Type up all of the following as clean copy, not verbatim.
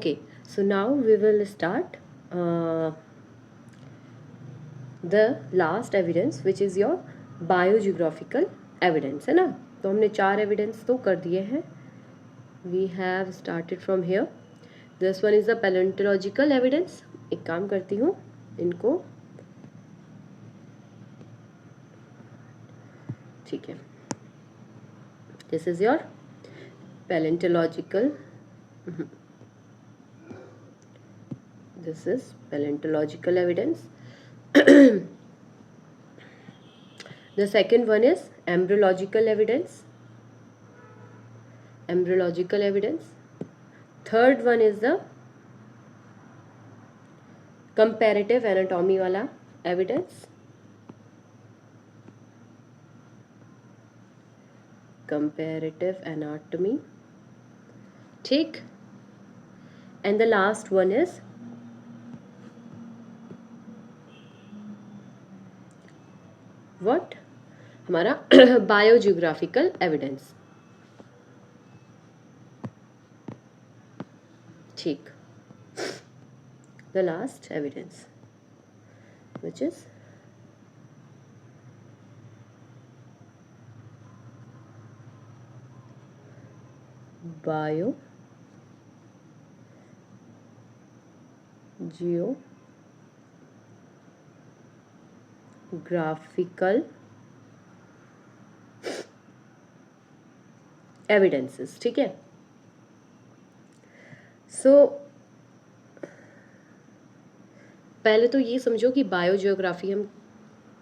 Okay, so now we will start the last evidence which is your biogeographical evidence, है ना। तो हमने 4 evidence तो कर दिए हैं. We have started from here. This one is the paleontological evidence. एक काम करती हूँ, इनको ठीक है. This is your paleontological. This is paleontological evidence. The second one is embryological evidence. Embryological evidence. Third one is the comparative anatomy वाला evidence. Comparative anatomy. ठीक. And the last one is what? हमारा biogeographical evidence. ठीक. The last evidence, which is biogeographical evidences. ठीक है. So पहले तो ये समझो कि बायोजियोग्राफी हम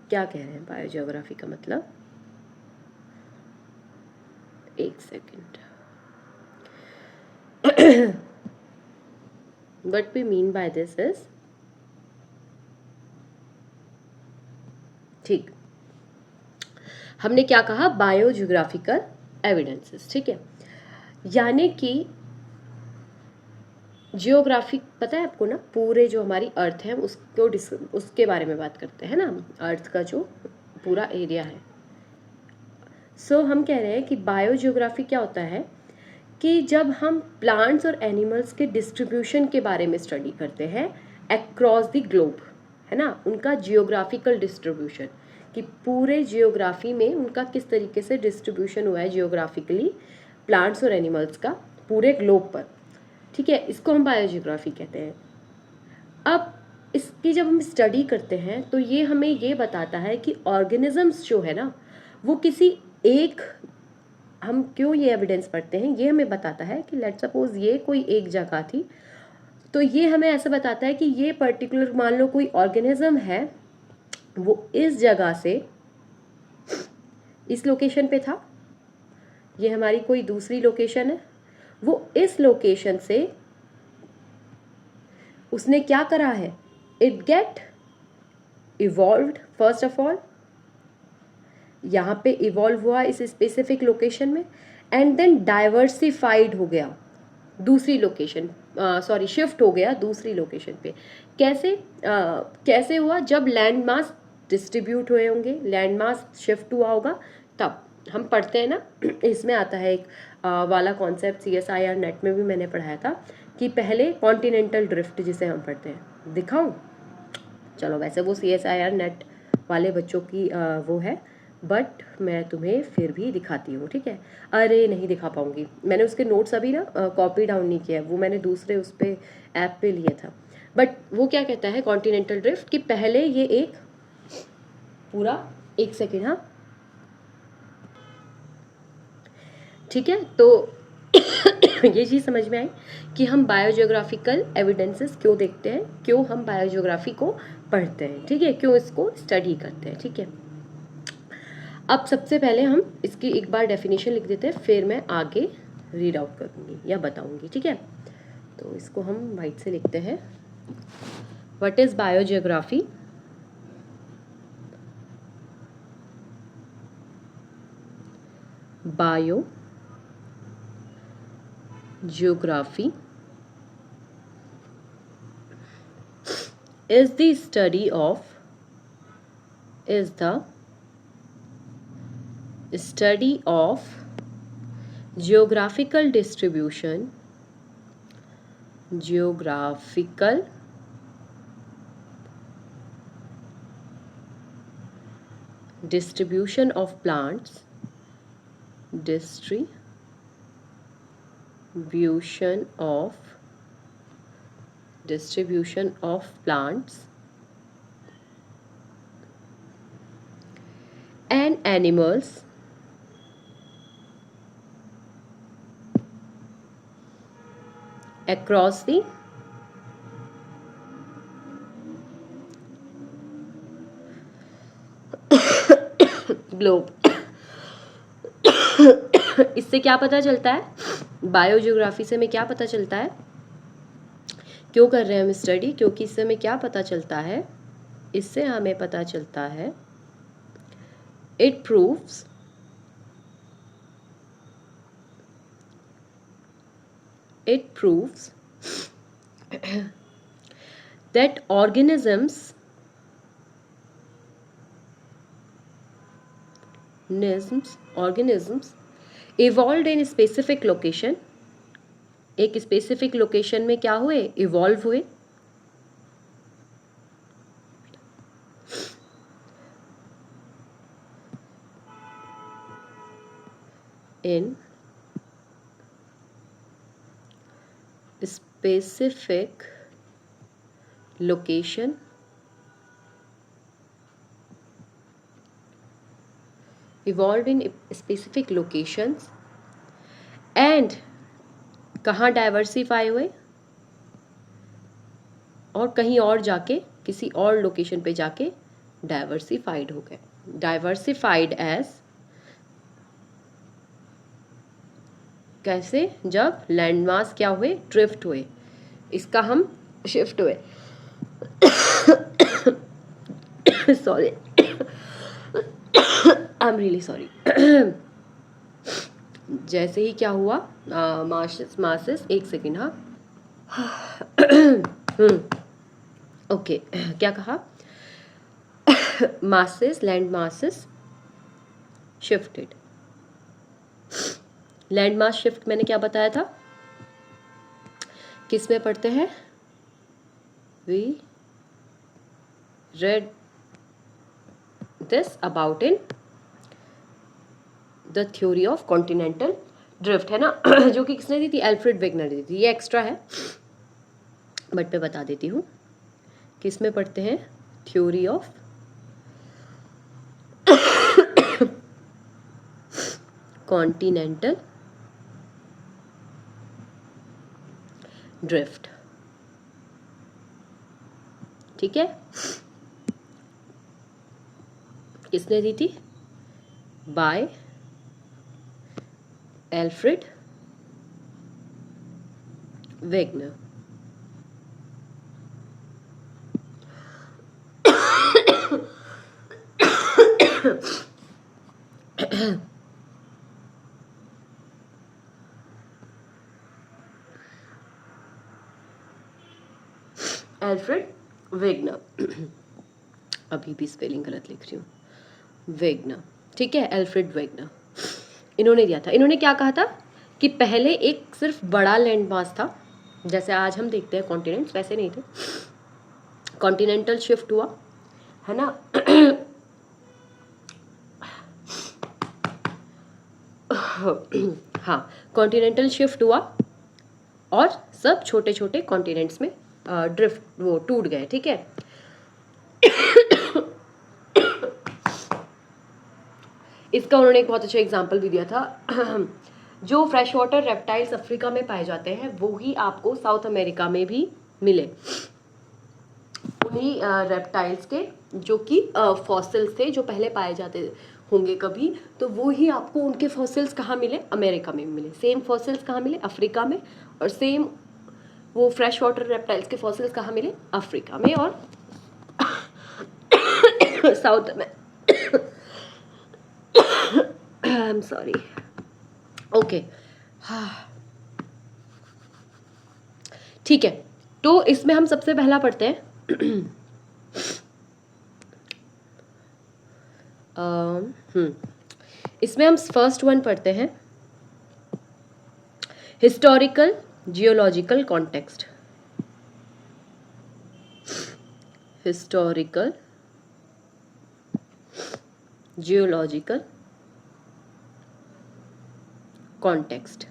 क्या कह रहे हैं. बायोजियोग्राफी का मतलब, एक second, what we mean by this is, ठीक, हमने क्या कहा, बायोजियोग्राफिकल एविडेंसेस. ठीक है, यानी कि जियोग्राफी पता है आपको ना, पूरे जो हमारी अर्थ है उसको उसके बारे में बात करते हैं ना, अर्थ का जो पूरा एरिया है. सो हम कह रहे हैं कि बायोजियोग्राफी क्या होता है कि जब हम प्लांट्स और एनिमल्स के डिस्ट्रीब्यूशन के बारे में स्टडी करते हैं अक्रॉस द ग्लोब, है ना, उनका जियोग्राफिकल डिस्ट्रीब्यूशन, कि पूरे जियोग्राफी में उनका किस तरीके से डिस्ट्रीब्यूशन हुआ है जियोग्राफिकली प्लांट्स और एनिमल्स का पूरे ग्लोब पर. ठीक है, इसको हम बायोजियोग्राफी कहते हैं. अब इसकी जब हम स्टडी करते हैं तो ये हमें ये बताता है कि ऑर्गेनिजम्स जो है ना, वो किसी एक, हम क्यों ये एविडेंस पढ़ते हैं, ये हमें बताता है कि लेट्स सपोज ये कोई एक जगह थी, तो ये हमें ऐसे बताता है कि ये पर्टिकुलर, मान लो कोई ऑर्गेनिज्म है, वो इस जगह से इस लोकेशन पे था, ये हमारी कोई दूसरी लोकेशन है, वो इस लोकेशन से उसने क्या करा है, it get evolved. First of all यहाँ पे इवॉल्व हुआ इस स्पेसिफिक लोकेशन में, एंड देन डाइवर्सिफाइड हो गया दूसरी लोकेशन, सॉरी शिफ्ट हो गया दूसरी लोकेशन पे. कैसे कैसे हुआ, जब लैंड मास डिस्ट्रीब्यूट हुए होंगे, लैंड मास शिफ्ट हुआ होगा, तब हम पढ़ते हैं ना, इसमें आता है एक वाला कॉन्सेप्ट, CSIR नेट में भी मैंने पढ़ाया था कि पहले कॉन्टिनेंटल ड्रिफ्ट जिसे हम पढ़ते हैं, दिखाऊं, चलो वैसे वो CSIR नेट वाले बच्चों की वो है, बट मैं तुम्हें फिर भी दिखाती हूँ. ठीक है, अरे नहीं दिखा पाऊंगी, मैंने उसके नोट्स अभी ना कॉपी डाउन नहीं किया है, वो मैंने दूसरे उस पर ऐप पे लिया था. बट वो क्या कहता है कॉन्टिनेंटल ड्रिफ्ट, कि पहले ये एक पूरा, एक सेकेंड, हाँ ठीक है. तो ये चीज़ समझ में आई कि हम बायोजियोग्राफिकल एविडेंसेस क्यों देखते हैं, क्यों हम बायोजियोग्राफी को पढ़ते हैं. ठीक है, क्यों इसको स्टडी करते हैं. ठीक है, अब सबसे पहले हम इसकी एक बार डेफिनेशन लिख देते हैं, फिर मैं आगे रीड आउट करूँगी या बताऊँगी. ठीक है, तो इसको हम वाइट से लिखते हैं. What is biogeography? Geography is the study of geographical distribution geographical distribution of plants, distribution of plants and animals across the globe. इससे क्या पता चलता है, बायोजियोग्राफी से हमें क्या पता चलता है, क्यों कर रहे हैं हम स्टडी, क्योंकि इससे हमें क्या पता चलता है, इससे हमें पता चलता है it proves that organisms evolved in specific location, एक स्पेसिफिक लोकेशन में क्या हुए, इवॉल्व हुए, in specific location evolved in specific locations and कहाँ डाइवर्सिफाई हुए, और कहीं और जाके किसी और लोकेशन पे जाके डाइवर्सिफाइड हो गए। डाइवर्सिफाइड एज, कैसे, जब लैंडमास क्या हुए, ड्रिफ्ट हुए, इसका हम शिफ्ट हुए। Sorry, I am really sorry. जैसे ही क्या हुआ, मासेस, एक सेकेंड, हाँ, ओके, क्या कहा, masses, land masses shifted. Land mass shift मैंने क्या बताया था, किस में पढ़ते हैं, we read this about in the theory of continental drift, है ना, जो कि किसने दी थी, एल्फ्रेड वेगनर दी थी। ये एक्स्ट्रा है बट मैं बता देती हूँ, किस में पढ़ते हैं, थ्योरी ऑफ कॉन्टिनेंटल ड्रिफ्ट, ठीक है, किसने दी थी, by Alfred Wegener. Alfred Wegener, अभी भी स्पेलिंग गलत लिख रही हूँ, वेगनर, ठीक है, एल्फ्रेड वेगनर, इन्होंने दिया था। इन्होंने क्या कहा था कि पहले एक सिर्फ बड़ा लैंड मास था, जैसे आज हम देखते हैं कॉन्टिनेंट्स, वैसे नहीं थे, कॉन्टिनेंटल शिफ्ट हुआ, है ना, हाँ, कॉन्टिनेंटल शिफ्ट हुआ और सब छोटे छोटे कॉन्टिनेंट्स में ड्रिफ्ट, वो टूट गए, ठीक है। इसका उन्होंने एक बहुत अच्छा एग्जाम्पल भी दिया था। जो फ्रेश वाटर रेप्टाइल्स अफ्रीका में पाए जाते हैं वो ही आपको साउथ अमेरिका में भी मिले, उन्हीं रेप्टाइल्स के जो कि फॉसिल्स थे, जो पहले पाए जाते होंगे कभी, तो वो ही आपको उनके फॉसिल्स कहाँ मिले, अमेरिका में मिले। सेम फॉसिल्स कहाँ मिले, अफ्रीका में, और सेम वो फ्रेश वाटर रेप्टाइल्स के फॉसिल्स कहाँ मिले, अफ्रीका में और साउथ में। आई एम सॉरी, ओके, ठीक है। तो इसमें हम सबसे पहला पढ़ते हैं इसमें हम फर्स्ट वन पढ़ते हैं, historical geological context. Historical, geological context.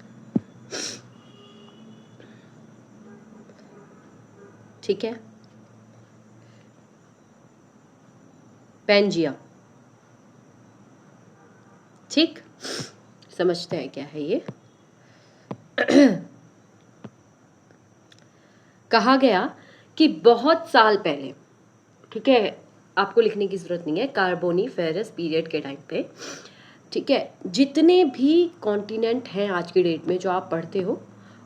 ठीक है, पैंजिया। ठीक, समझते हैं क्या है ये। कहा गया कि बहुत साल पहले, ठीक है, आपको लिखने की जरूरत नहीं है, कार्बोनीफेरस पीरियड के टाइम पे, ठीक है, जितने भी कॉन्टिनेंट हैं आज की डेट में जो आप पढ़ते हो,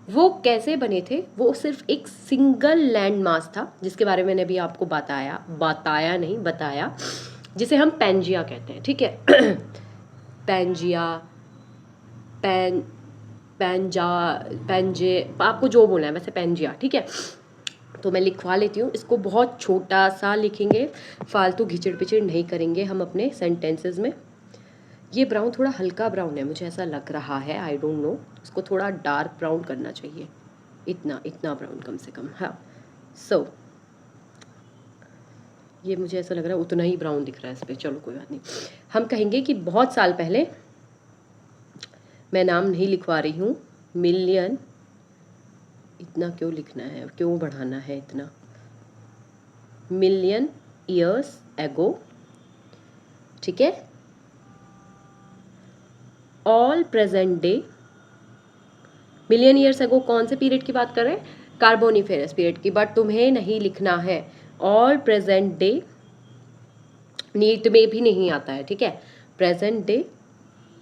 वो कैसे बने थे? वो सिर्फ एक सिंगल लैंड मास था, जिसके बारे में मैंने अभी आपको बताया, जिसे हम पैंजिया कहते हैं। ठीक है, पैंजिया, पैंजे, आपको जो बोलना है, वैसे पैंजिया। ठीक है, तो मैं लिखवा लेती हूँ इसको, बहुत छोटा सा लिखेंगे, फालतू घिचड़ पिचड़ नहीं करेंगे हम अपने सेंटेंसेस में। ये ब्राउन थोड़ा हल्का ब्राउन है, मुझे ऐसा लग रहा है, आई डोंट नो, इसको थोड़ा डार्क ब्राउन करना चाहिए, इतना ब्राउन कम से कम। हाँ, सो ये मुझे ऐसा लग रहा है उतना ही ब्राउन दिख रहा है इस पर, चलो कोई बात नहीं। हम कहेंगे कि बहुत साल पहले, मैं नाम नहीं लिखवा रही हूँ, मिलियन, इतना क्यों लिखना है, क्यों बढ़ाना है इतना, मिलियन ईयर्स एगो। ठीक है, all present day, million years ago कौन से पीरियड की बात कर रहे हैं? कार्बोनीफेरस पीरियड की, बट तुम्हें नहीं लिखना है ऑल प्रेजेंट डे, नीट में भी नहीं आता है। ठीक है, प्रेजेंट डे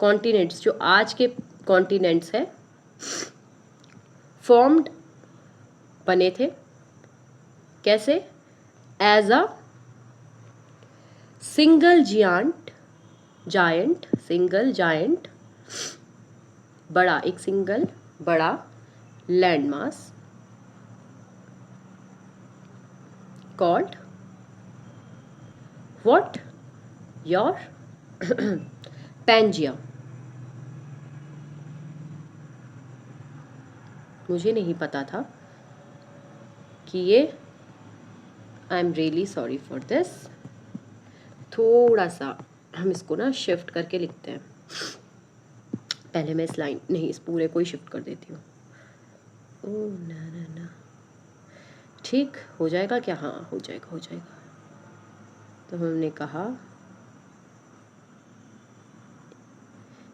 कॉन्टिनेंट्स, जो आज के कॉन्टिनेंट्स है, फॉर्म्ड, बने थे, कैसे? एज अ सिंगल जायंट, बड़ा, एक सिंगल बड़ा land mass, called what? Your Pangaea. मुझे नहीं पता था कि ये, I am really sorry for this. थोड़ा सा हम इसको ना शिफ्ट करके लिखते हैं, पहले मैं इस लाइन नहीं, इस पूरे को ही शिफ्ट कर देती हूँ। ओ ना, ठीक हो जाएगा क्या? हाँ, हो जाएगा। तो हमने कहा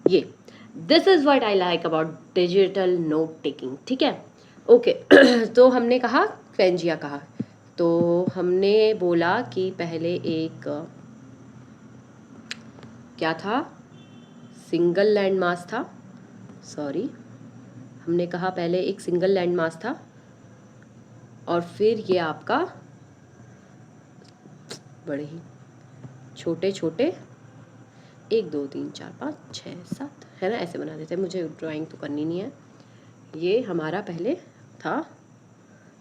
ये, this is what I like about digital note taking. ठीक है, ओके। तो हमने कहा पैंजिया कहा, तो हमने बोला कि पहले एक क्या था, सिंगल लैंड मास था, सॉरी, हमने कहा पहले एक सिंगल लैंड मास था, और फिर ये आपका बड़े ही छोटे 1 2 3 4 5 6 7 है ना, ऐसे बना देते हैं, मुझे ड्राइंग तो करनी नहीं है। ये हमारा पहले था,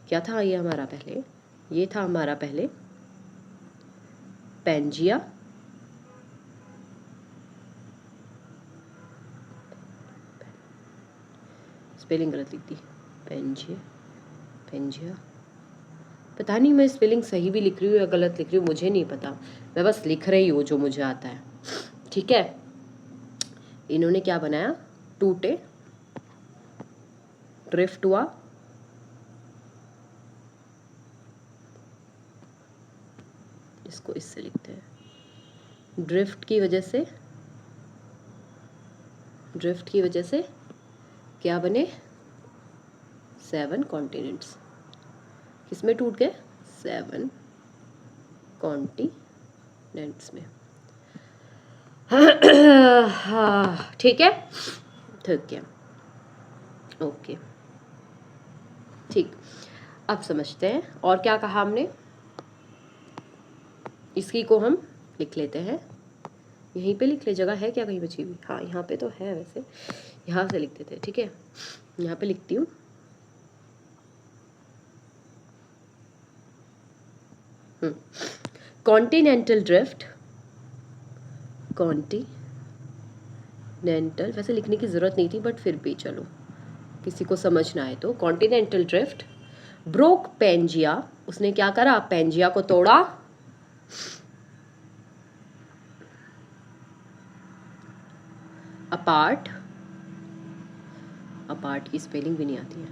क्या था ये हमारा पहले? ये था हमारा पहले पैंजिया, स्पेलिंग गलत लिख दी, पैंजिया, पता नहीं मैं स्पेलिंग सही भी लिख रही हूँ या गलत लिख रही हूँ, मुझे नहीं पता, मैं बस लिख रही हूँ जो मुझे आता है। ठीक है, इन्होंने क्या बनाया, टूटे, ड्रिफ्ट हुआ, इसको इससे लिखते हैं, ड्रिफ्ट की वजह से क्या बने? 7 कॉन्टिनेंट्स। किसमें टूट गए? 7 कॉन्टिनेंट्स में। हाँ, ठीक है, ओके, ठीक, अब समझते हैं और क्या कहा हमने। इसकी को हम लिख लेते हैं, यहीं पे लिख ले, जगह है क्या कहीं बची हुई? हाँ, यहाँ पे तो है, वैसे यहाँ से लिख देते हैं। ठीक है, यहाँ पे लिखती हूँ, कॉन्टिनेंटल ड्रिफ्ट, कॉन्टिनेंटल, वैसे लिखने की ज़रूरत नहीं थी, बट फिर भी चलो, किसी को समझ ना आए तो, कॉन्टिनेंटल ड्रिफ्ट ब्रोक पैंजिया, उसने क्या करा? पैंजिया को तोड़ा, अपार्ट, अपार्ट की स्पेलिंग भी नहीं आती है,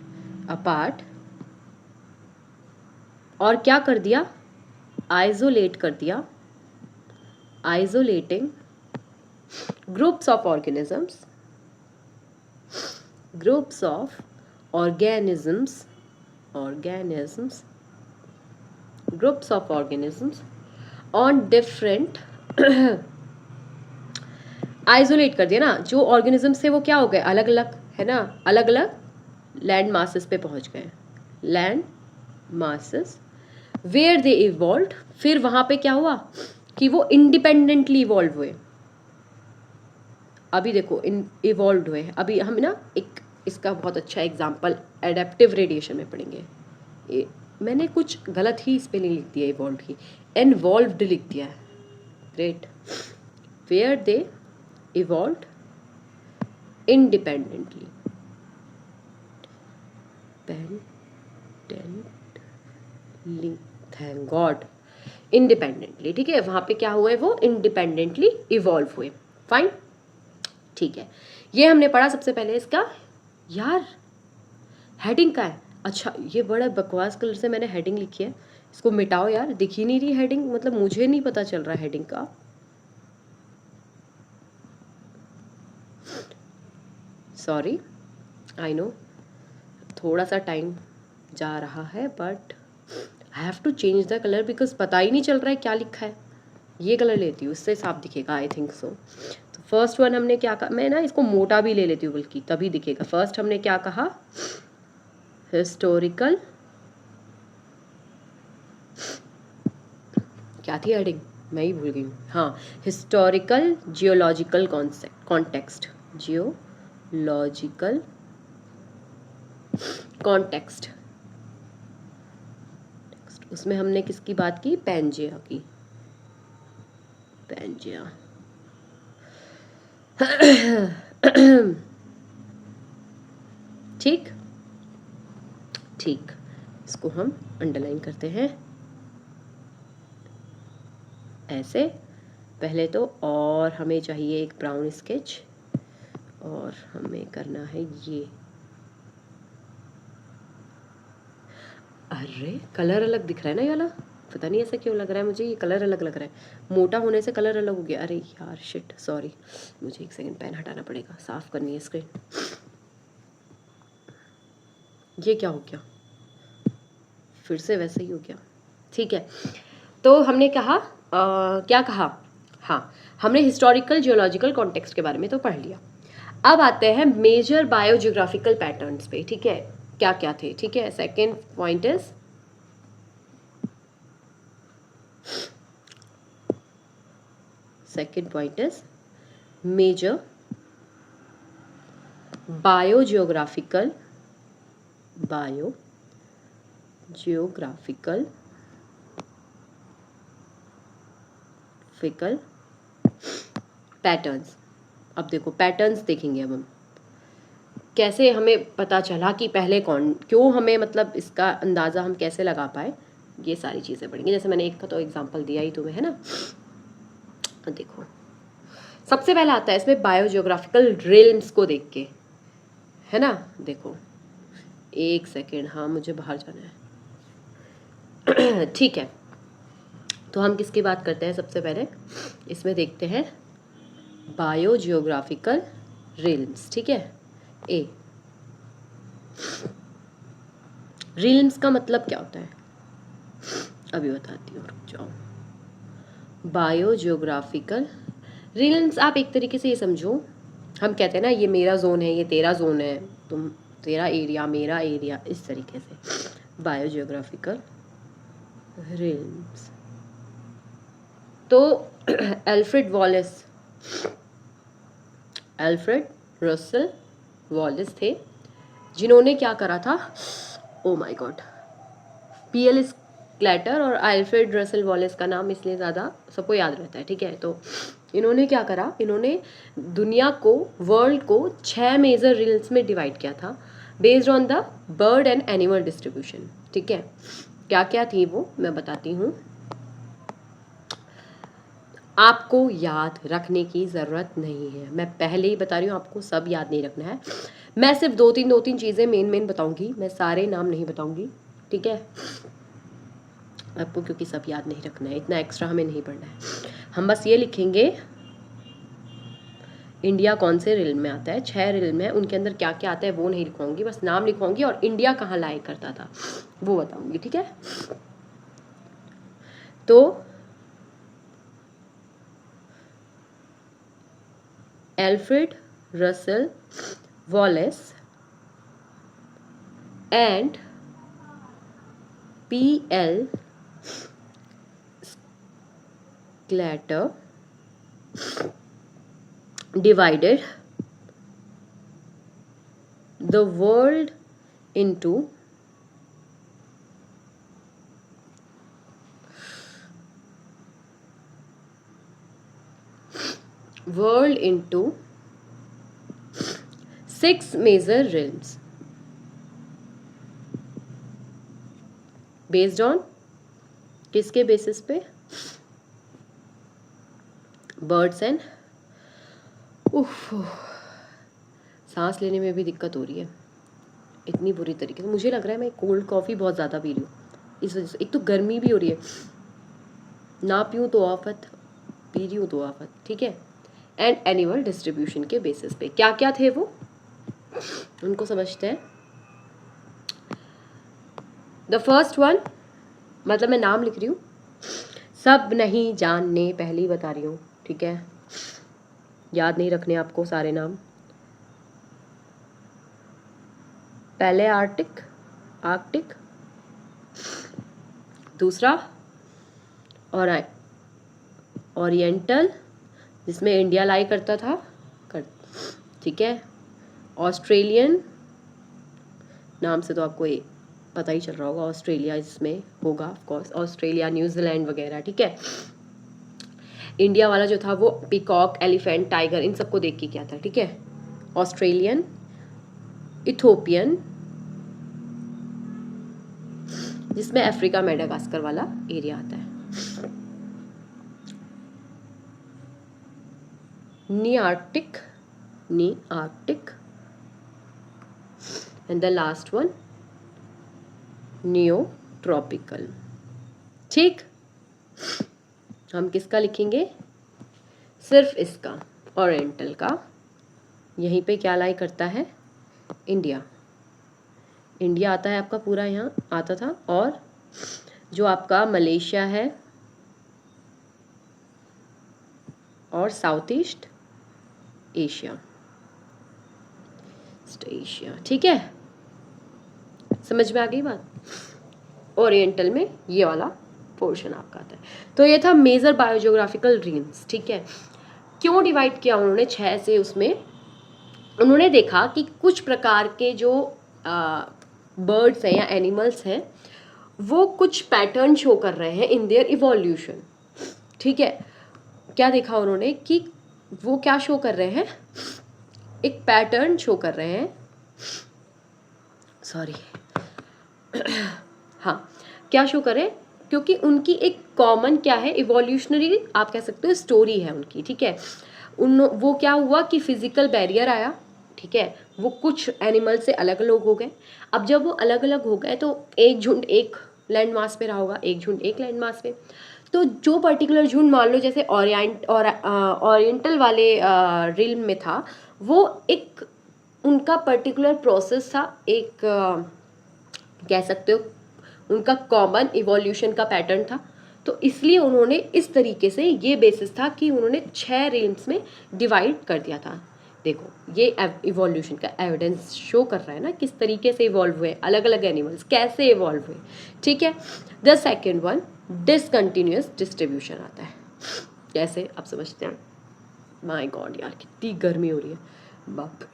अपार्ट, और क्या कर दिया, आइसोलेट कर दिया, isolating groups of organisms, groups of organisms, groups of organisms on different isolate कर दिया ना, जो ऑर्गेनिज्म से वो क्या हो गए, अलग अलग, है ना, अलग अलग लैंड मासेस पे पहुंच गए, land masses where they evolve, फिर वहां पे क्या हुआ कि वो इंडिपेंडेंटली इवॉल्व हुए। अभी देखो इवॉल्व हुए, अभी हम ना एक इसका बहुत अच्छा एग्जाम्पल एडेप्टिव रेडिएशन में पढ़ेंगे। मैंने कुछ गलत ही स्पेलिंग लिख दिया इवॉल्व की, इन्वॉल्व्ड लिख दिया है, great, where they evolve independently, thank God, independently, ठीक है, वहां पे क्या हुए, वो इंडिपेंडेंटली इवॉल्व हुए, फाइन, ठीक है, ये हमने पढ़ा सबसे पहले। इसका यार हेडिंग का है, अच्छा ये बड़ा बकवास कलर से मैंने हेडिंग लिखी है, इसको मिटाओ यार, दिख ही नहीं रही हेडिंग, मतलब मुझे नहीं पता चल रहा हेडिंग का, सॉरी, आई नो थोड़ा सा टाइम जा रहा है, but I have to change the colour because पता ही नहीं चल रहा है क्या लिखा है। ये कलर लेती हूँ, इससे साफ दिखेगा, आई थिंक सो। तो फर्स्ट वन हमने क्या कहा, मैं ना इसको मोटा भी ले लेती हूँ बल्कि तभी दिखेगा। फर्स्ट हमने क्या कहा, हिस्टोरिकल, क्या थी हेडिंग, मैं ही भूल गई हूँ, हाँ, historical geological context, geological context, उसमें हमने किसकी बात की, पैंजिया की, पैंजिया ठीक ठीक, इसको हम अंडरलाइन करते हैं ऐसे पहले तो, और हमें चाहिए एक ब्राउन स्केच, और हमें करना है ये, अरे कलर अलग दिख रहा है ना ये वाला, पता नहीं ऐसा क्यों लग रहा है मुझे, ये कलर अलग लग रहा है, मोटा होने से कलर अलग हो गया, अरे यार शिट, सॉरी, मुझे एक सेकंड, पेन हटाना पड़ेगा, साफ करनी है स्क्रीन, ये क्या हो गया, फिर से वैसे ही हो गया, ठीक है। तो हमने कहा क्या कहा, हाँ, हमने हिस्टोरिकल जियोलॉजिकल कॉन्टेक्स्ट के बारे में तो पढ़ लिया। अब आते हैं मेजर बायोजियोग्राफिकल पैटर्न्स पे, ठीक है, क्या क्या थे, ठीक है। Second point is major biogeographical patterns. अब देखो पैटर्न्स देखेंगे अब हम, कैसे हमें पता चला कि पहले कौन, क्यों हमें, मतलब इसका अंदाज़ा हम कैसे लगा पाए, ये सारी चीज़ें पढ़ेंगे। जैसे मैंने एक का तो एग्जांपल दिया ही तुम्हें, है ना। देखो सबसे पहला आता है इसमें बायोजियोग्राफिकल रिल्म्स को देख के, है ना। देखो एक सेकेंड, हाँ मुझे बाहर जाना है ठीक है, तो हम किसकी बात करते हैं सबसे पहले, इसमें देखते हैं बायोजियोग्राफिकल रिल्म्स, ठीक है। ए, रिल्म्स का मतलब क्या होता है, अभी बताती हूँ, रुक जाओ। बायोजियोग्राफिकल रिल्म्स आप एक तरीके से ये समझो, हम कहते हैं ना ये मेरा जोन है, ये तेरा जोन है, तुम तेरा एरिया मेरा एरिया, इस तरीके से बायोजियोग्राफिकल रिल्म्स। तो एल्फ्रेड रसेल वॉलेस थे, जिन्होंने क्या करा था, ओ माय गॉड, पीएल क्लैटर और एल्फ्रेड रसेल वॉलेस का नाम इसलिए ज़्यादा सबको याद रहता है, ठीक है। तो इन्होंने क्या करा, इन्होंने दुनिया को, वर्ल्ड को 6 मेजर रिल्म्स में डिवाइड किया था based on the bird and animal distribution, ठीक है। क्या क्या थी वो मैं बताती हूँ। आपको याद रखने की ज़रूरत नहीं है, मैं पहले ही बता रही हूँ, आपको सब याद नहीं रखना है। मैं सिर्फ दो तीन चीज़ें मेन बताऊंगी, मैं सारे नाम नहीं बताऊंगी, ठीक है आपको, क्योंकि सब याद नहीं रखना है, इतना एक्स्ट्रा हमें नहीं पढ़ना है। हम बस ये लिखेंगे इंडिया कौन से रिल्म में आता है, 6 रिल्म है, उनके अंदर क्या क्या आता है वो नहीं लिखवाऊंगी, बस नाम लिखवाऊंगी और इंडिया कहाँ लाया करता था वो बताऊंगी, ठीक है। तो Alfred Russell Wallace and P.L. Sclater divided the world into six major realms based on किसके बेसिस पे, बर्ड्स एंड, उफ सांस लेने में भी दिक्कत हो रही है इतनी बुरी तरीके से, मुझे लग रहा है मैं कोल्ड कॉफ़ी बहुत ज़्यादा पी रही हूँ इस वजह से, एक तो गर्मी भी हो रही है, ना पीऊँ तो आफत, पी रही हूँ तो आफत, ठीक है। एंड एनुअल डिस्ट्रीब्यूशन के बेसिस पे क्या क्या थे वो उनको समझते हैं। द फर्स्ट वन, मतलब मैं नाम लिख रही हूँ, सब नहीं जानने, पहले ही बता रही हूँ, ठीक है, याद नहीं रखने आपको सारे नाम। पहले आर्कटिक, दूसरा ओरिएंटल, जिसमें इंडिया लाई करता था, ठीक है। ऑस्ट्रेलियन, नाम से तो आपको ये पता ही चल रहा होगा, ऑस्ट्रेलिया इसमें होगा ऑफ कोर्स, ऑस्ट्रेलिया न्यूजीलैंड वगैरह, ठीक है। इंडिया वाला जो था वो पीकॉक, एलिफेंट, टाइगर, इन सबको देख के क्या था, ठीक है। ऑस्ट्रेलियन, इथोपियन, जिसमें अफ्रीका मेडागास्कर वाला एरिया आता है, Nearctic, and the last one neo tropical, ठीक। हम किसका लिखेंगे, सिर्फ इसका, ओरिएंटल का, यहीं पे क्या लाई करता है, इंडिया आता है आपका पूरा, यहाँ आता था, और जो आपका मलेशिया है और साउथ ईस्ट एशिया, ठीक है, समझ में आ गई बात। ओरिएंटल में ये वाला पोर्शन आपका आता है। तो ये था मेजर बायोजियोग्राफिकल रीम्स, ठीक है। क्यों डिवाइड किया उन्होंने 6 से, उसमें उन्होंने देखा कि कुछ प्रकार के जो बर्ड्स हैं या एनिमल्स हैं वो कुछ पैटर्न शो कर रहे हैं इन देयर इवोल्यूशन, ठीक है। क्या देखा उन्होंने कि वो क्या शो कर रहे हैं, एक पैटर्न शो कर रहे हैं, सॉरी हाँ, क्या शो करें, क्योंकि उनकी एक कॉमन क्या है, इवोल्यूशनरी आप कह सकते हो स्टोरी है उनकी, ठीक है। वो क्या हुआ कि फिजिकल बैरियर आया, ठीक है, वो कुछ एनिमल से अलग अलग हो गए। अब जब वो अलग अलग हो गए तो एक झुंड एक लैंड मास पे रहा होगा, एक झुंड एक लैंड मास पे, तो जो पर्टिकुलर झुंड मान लो जैसे ओरिएंटल वाले रिल्म में था, वो एक उनका पर्टिकुलर प्रोसेस था, एक कह सकते हो उनका कॉमन इवोल्यूशन का पैटर्न था। तो इसलिए उन्होंने इस तरीके से, ये बेसिस था कि उन्होंने 6 रिल्म्स में डिवाइड कर दिया था। देखो ये इवोल्यूशन का एविडेंस शो कर रहा है ना, किस तरीके से इवॉल्व हुए अलग अलग एनिमल्स, कैसे इवॉल्व हुए, ठीक है। The second one discontinuous distribution आता है, कैसे आप समझते हैं। माय गॉड यार कितनी गर्मी हो रही है, बाप रे।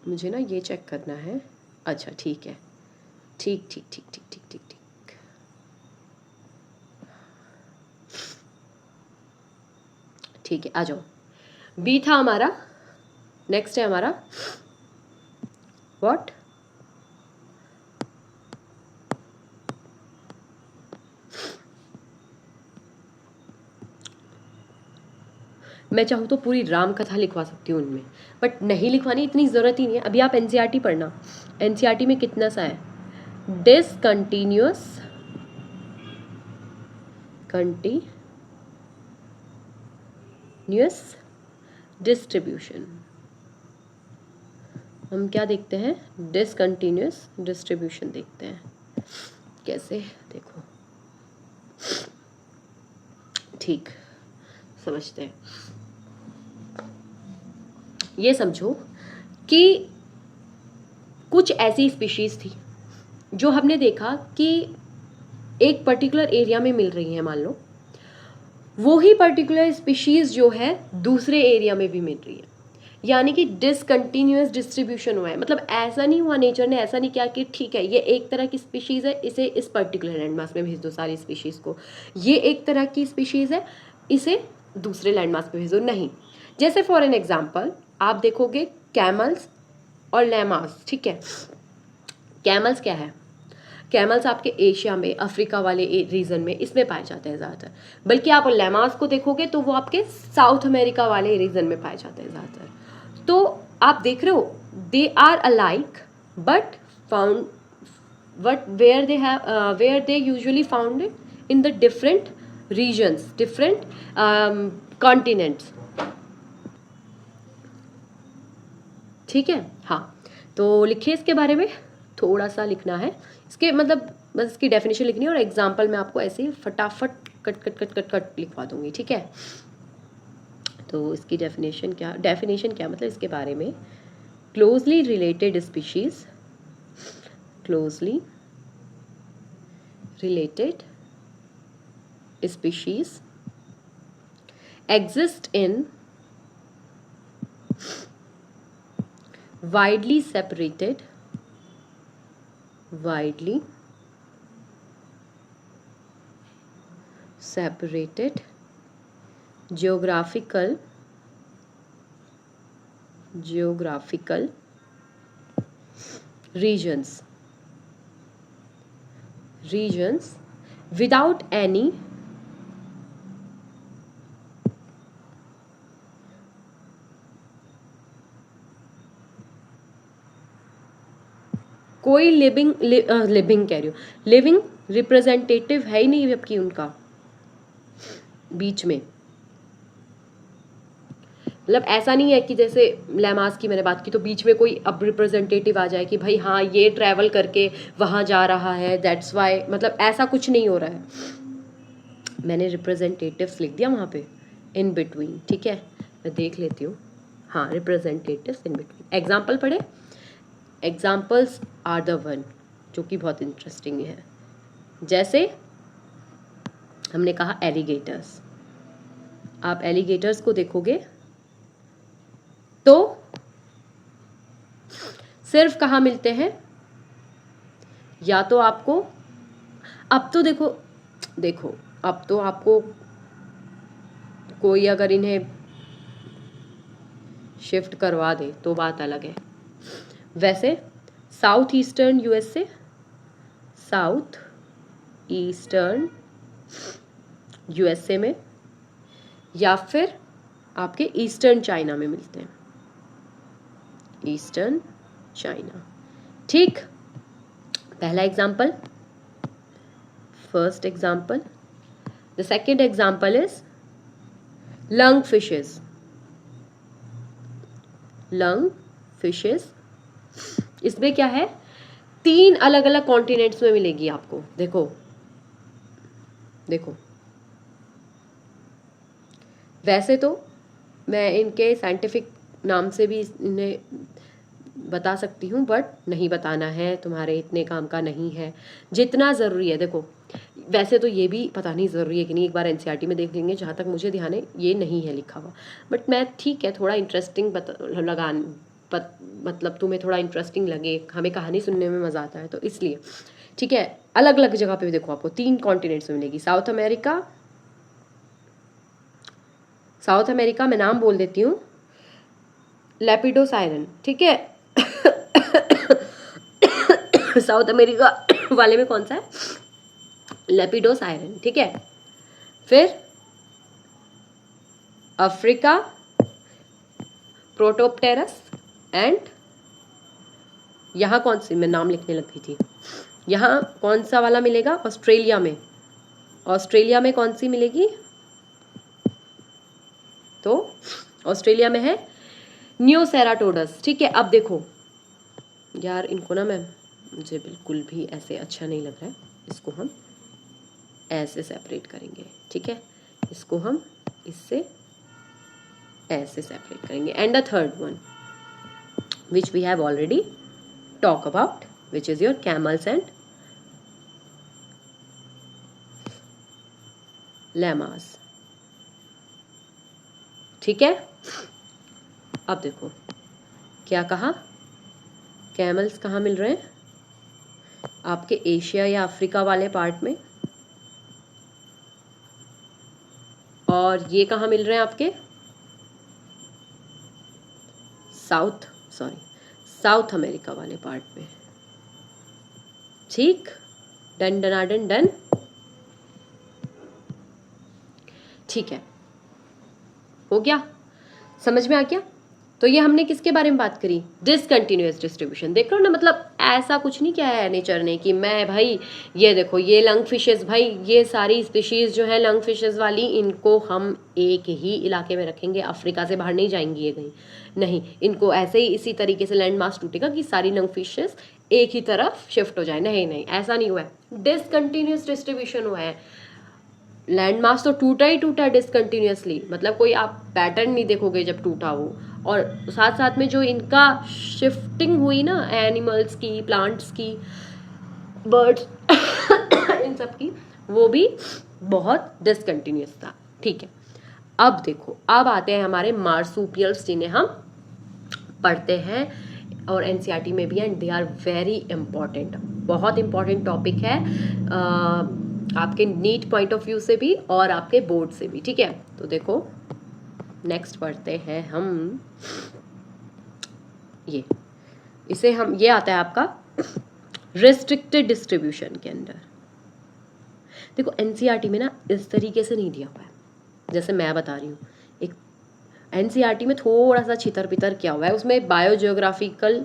मुझे ना ये चेक करना है, अच्छा ठीक है, ठीक ठीक ठीक ठीक ठीक ठीक ठीक, ठीक है, आ जाओ। बी था हमारा, नेक्स्ट है हमारा व्हाट, मैं चाहूँ तो पूरी राम कथा लिखवा सकती हूँ उनमें, बट नहीं लिखवानी, इतनी ज़रूरत ही नहीं है। अभी आप एनसीईआरटी पढ़ना, एनसीईआरटी में कितना सा है, डिसकंटिन्यूअस डिस्ट्रीब्यूशन। हम क्या देखते हैं, डिसकंटिन्यूअस डिस्ट्रीब्यूशन देखते हैं। कैसे, देखो, ठीक, समझते हैं। ये समझो कि कुछ ऐसी स्पीशीज थी जो हमने देखा कि एक पर्टिकुलर एरिया में मिल रही है, मान लो वो ही पर्टिकुलर स्पीशीज जो है दूसरे एरिया में भी मिल रही है, यानी कि डिसकंटिन्यूअस डिस्ट्रीब्यूशन हुआ है। मतलब ऐसा नहीं हुआ, नेचर ने ऐसा नहीं किया कि ठीक है ये एक तरह की स्पीशीज है, इसे इस पर्टिकुलर लैंडमास में भेज दो सारी स्पीशीज को, ये एक तरह की स्पीशीज है, इसे दूसरे लैंडमास पे भेज दो, नहीं। जैसे फॉर एन एग्जाम्पल आप देखोगे कैमल्स और लैमास, ठीक है। कैमल्स क्या है, कैमल्स आपके एशिया में, अफ्रीका वाले रीजन में इसमें पाए जाते हैं ज़्यादातर, बल्कि आप लैमास को देखोगे तो वो आपके साउथ अमेरिका वाले रीजन में पाए जाते हैं ज़्यादातर। तो आप देख रहे हो they are alike but found what where they usually found in the different regions, different continents, ठीक है। हाँ, तो लिखिए इसके बारे में, थोड़ा सा लिखना है इसके, मतलब बस इसकी डेफिनेशन लिखनी है और एग्जाम्पल मैं आपको ऐसे ही फटाफट cut cut cut cut cut लिखवा दूंगी, ठीक है। तो इसकी डेफिनेशन क्या मतलब इसके बारे में, closely related species, closely related species exist in widely separated geographical regions without any कोई लिविंग कह रही हूँ, लिविंग रिप्रेजेंटेटिव है ही नहीं जबकि उनका बीच में। मतलब ऐसा नहीं है कि जैसे लैमास की मैंने बात की तो बीच में कोई अब रिप्रेजेंटेटिव आ जाए कि भाई हाँ ये ट्रैवल करके वहाँ जा रहा है, दैट्स वाई, मतलब ऐसा कुछ नहीं हो रहा है। मैंने रिप्रेजेंटेटिव्स लिख दिया वहाँ पे, इन बिटवीन, ठीक है, मैं देख लेती हूँ। हाँ, रिप्रेजेंटेटिव्स इन बिटवीन। एग्जाम्पल पढ़े, एग्जाम्पल्स आर द वन, जो कि बहुत इंटरेस्टिंग है। जैसे हमने कहा एलिगेटर्स, आप एलिगेटर्स को देखोगे तो सिर्फ कहाँ मिलते हैं, या तो आपको, अब तो देखो अब तो आपको कोई अगर इन्हें शिफ्ट करवा दे तो बात अलग है। वैसे south eastern USA, south eastern USA में, या फिर आपके ईस्टर्न चाइना में मिलते हैं, ईस्टर्न चाइना, ठीक। पहला example, first example. The second example is lung fishes, lung fishes. इसमें क्या है, 3 अलग अलग कॉन्टिनेंट्स में मिलेगी आपको, देखो वैसे तो मैं इनके साइंटिफिक नाम से भी इन्हें बता सकती हूँ, बट नहीं बताना है, तुम्हारे इतने काम का नहीं है जितना ज़रूरी है। देखो वैसे तो ये भी पता नहीं ज़रूरी है कि नहीं, एक बार एनसीईआरटी में देख लेंगे, जहाँ तक मुझे ध्यान है ये नहीं है लिखा हुआ, बट मैं ठीक है थोड़ा इंटरेस्टिंग मतलब तुम्हें थोड़ा इंटरेस्टिंग लगे, हमें कहानी सुनने में मज़ा आता है, तो इसलिए ठीक है। अलग अलग जगह पे देखो आपको 3 कॉन्टिनेंट्स में मिलेगी। साउथ अमेरिका मैं नाम बोल देती हूँ, लेपिडोसाइरन, ठीक है। साउथ अमेरिका वाले में कौन सा है, लेपिडोसाइरन, ठीक है। फिर अफ्रीका, प्रोटोप्टेरस एंड यहाँ कौन सी, मैं नाम लिखने लगी थी, यहाँ कौन सा वाला मिलेगा, ऑस्ट्रेलिया में, ऑस्ट्रेलिया में कौन सी मिलेगी, तो ऑस्ट्रेलिया में है न्यूसेराटोडस। ठीक है, अब देखो यार इनको ना मैं, मुझे बिल्कुल भी ऐसे अच्छा नहीं लग रहा है, इसको हम ऐसे सेपरेट करेंगे। ठीक है, इसको हम इससे ऐसे सेपरेट करेंगे। And the third one which we have already talk about, which is your camels and llamas. ठीक है, अब देखो क्या कहा, कैमल्स कहाँ मिल रहे हैं, आपके एशिया या अफ्रीका वाले पार्ट में, और ये कहाँ मिल रहे हैं आपके साउथ अमेरिका वाले पार्ट में। ठीक, डन डनाडन डन। ठीक है, हो गया, समझ में आ गया। तो ये हमने किसके बारे में बात करी, डिसकंटिन्यूअस डिस्ट्रीब्यूशन। देख लो ना, मतलब ऐसा कुछ नहीं किया है नेचर ने कि मैं भाई ये देखो ये लंग फिशेस, भाई ये सारी स्पीशीज जो है लंग फिशेस वाली, इनको हम एक ही इलाके में रखेंगे, अफ्रीका से बाहर नहीं जाएंगी ये कहीं, नहीं, इनको ऐसे ही इसी तरीके से लैंड मास टूटेगा कि सारी लंग फिशेस एक ही तरफ शिफ्ट हो जाए। नहीं नहीं, ऐसा नहीं हुआ है, डिसकंटिन्यूअस डिस्ट्रीब्यूशन हुआ है। लैंड मास तो टूटा ही टूटा डिसकंटिन्यूअसली, मतलब कोई आप पैटर्न नहीं देखोगे जब टूटा वो, और साथ साथ में जो इनका शिफ्टिंग हुई ना, एनिमल्स की, प्लांट्स की, बर्ड्स इन सब की, वो भी बहुत डिसकंटिन्यूअस था। ठीक है, अब देखो, अब आते हैं हमारे मार्सूपियल्स जिन्हें हम पढ़ते हैं और एनसीईआरटी में भी, and they are very important, बहुत इंपॉर्टेंट टॉपिक है आपके नीट पॉइंट ऑफ व्यू से भी और आपके बोर्ड से भी। ठीक है, तो देखो नेक्स्ट पढ़ते हैं हम ये, इसे हम, ये आता है आपका रिस्ट्रिक्टेड डिस्ट्रीब्यूशन के अंदर। देखो एनसीईआरटी में ना इस तरीके से नहीं दिया हुआ है जैसे मैं बता रही हूँ, एक एनसीईआरटी में थोड़ा सा छितर पितर किया हुआ है, उसमें बायोजियोग्राफिकल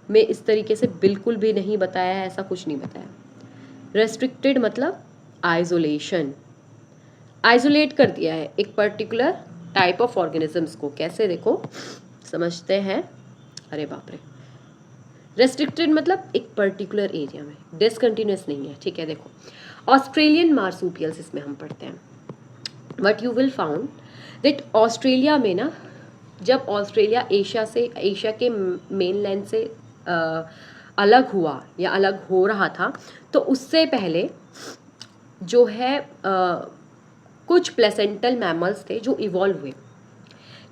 में इस तरीके से बिल्कुल भी नहीं बताया है, ऐसा कुछ नहीं बताया। रेस्ट्रिक्टेड मतलब आइसोलेशन, आइसोलेट कर दिया है एक पर्टिकुलर टाइप ऑफ ऑर्गेनिजम्स को। कैसे, देखो समझते हैं, अरे बाप रे, रेस्ट्रिक्टेड मतलब एक पर्टिकुलर एरिया में, डिसकंटिन्यूअस नहीं है। ठीक है, देखो ऑस्ट्रेलियन मार्सूपियल्स इसमें हम पढ़ते हैं। But you will found that Australia में ना, जब ऑस्ट्रेलिया एशिया के मेनलैंड से अलग हुआ या अलग हो रहा था, तो उससे पहले जो है कुछ प्लेसेंटल मैमल्स थे जो इवॉल्व हुए।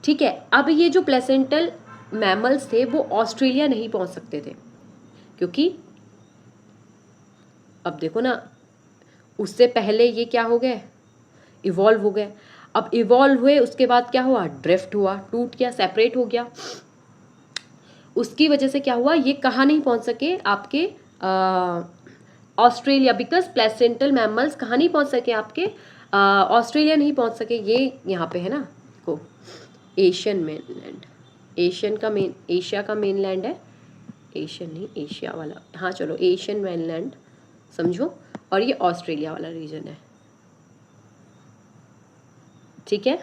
ठीक है, अब ये जो प्लेसेंटल मैमल्स थे वो ऑस्ट्रेलिया नहीं पहुंच सकते थे, क्योंकि अब देखो ना, उससे पहले ये क्या हो गए, इवॉल्व हो गए। अब इवॉल्व हुए, उसके बाद क्या हुआ, ड्रिफ्ट हुआ, टूट गया, सेपरेट हो गया। उसकी वजह से क्या हुआ, ये कहाँ नहीं पहुंच सके, आपके ऑस्ट्रेलिया, बिकॉज प्लेसेंटल मैमल्स कहाँ नहीं पहुंच सके, आपके ऑस्ट्रेलिया नहीं पहुंच सके। ये यहाँ पे है ना को एशियन मेनलैंड, एशिया का मेनलैंड है, एशियन नहीं एशिया वाला, हाँ चलो एशियन मेनलैंड समझो, और ये ऑस्ट्रेलिया वाला रीजन है। ठीक है,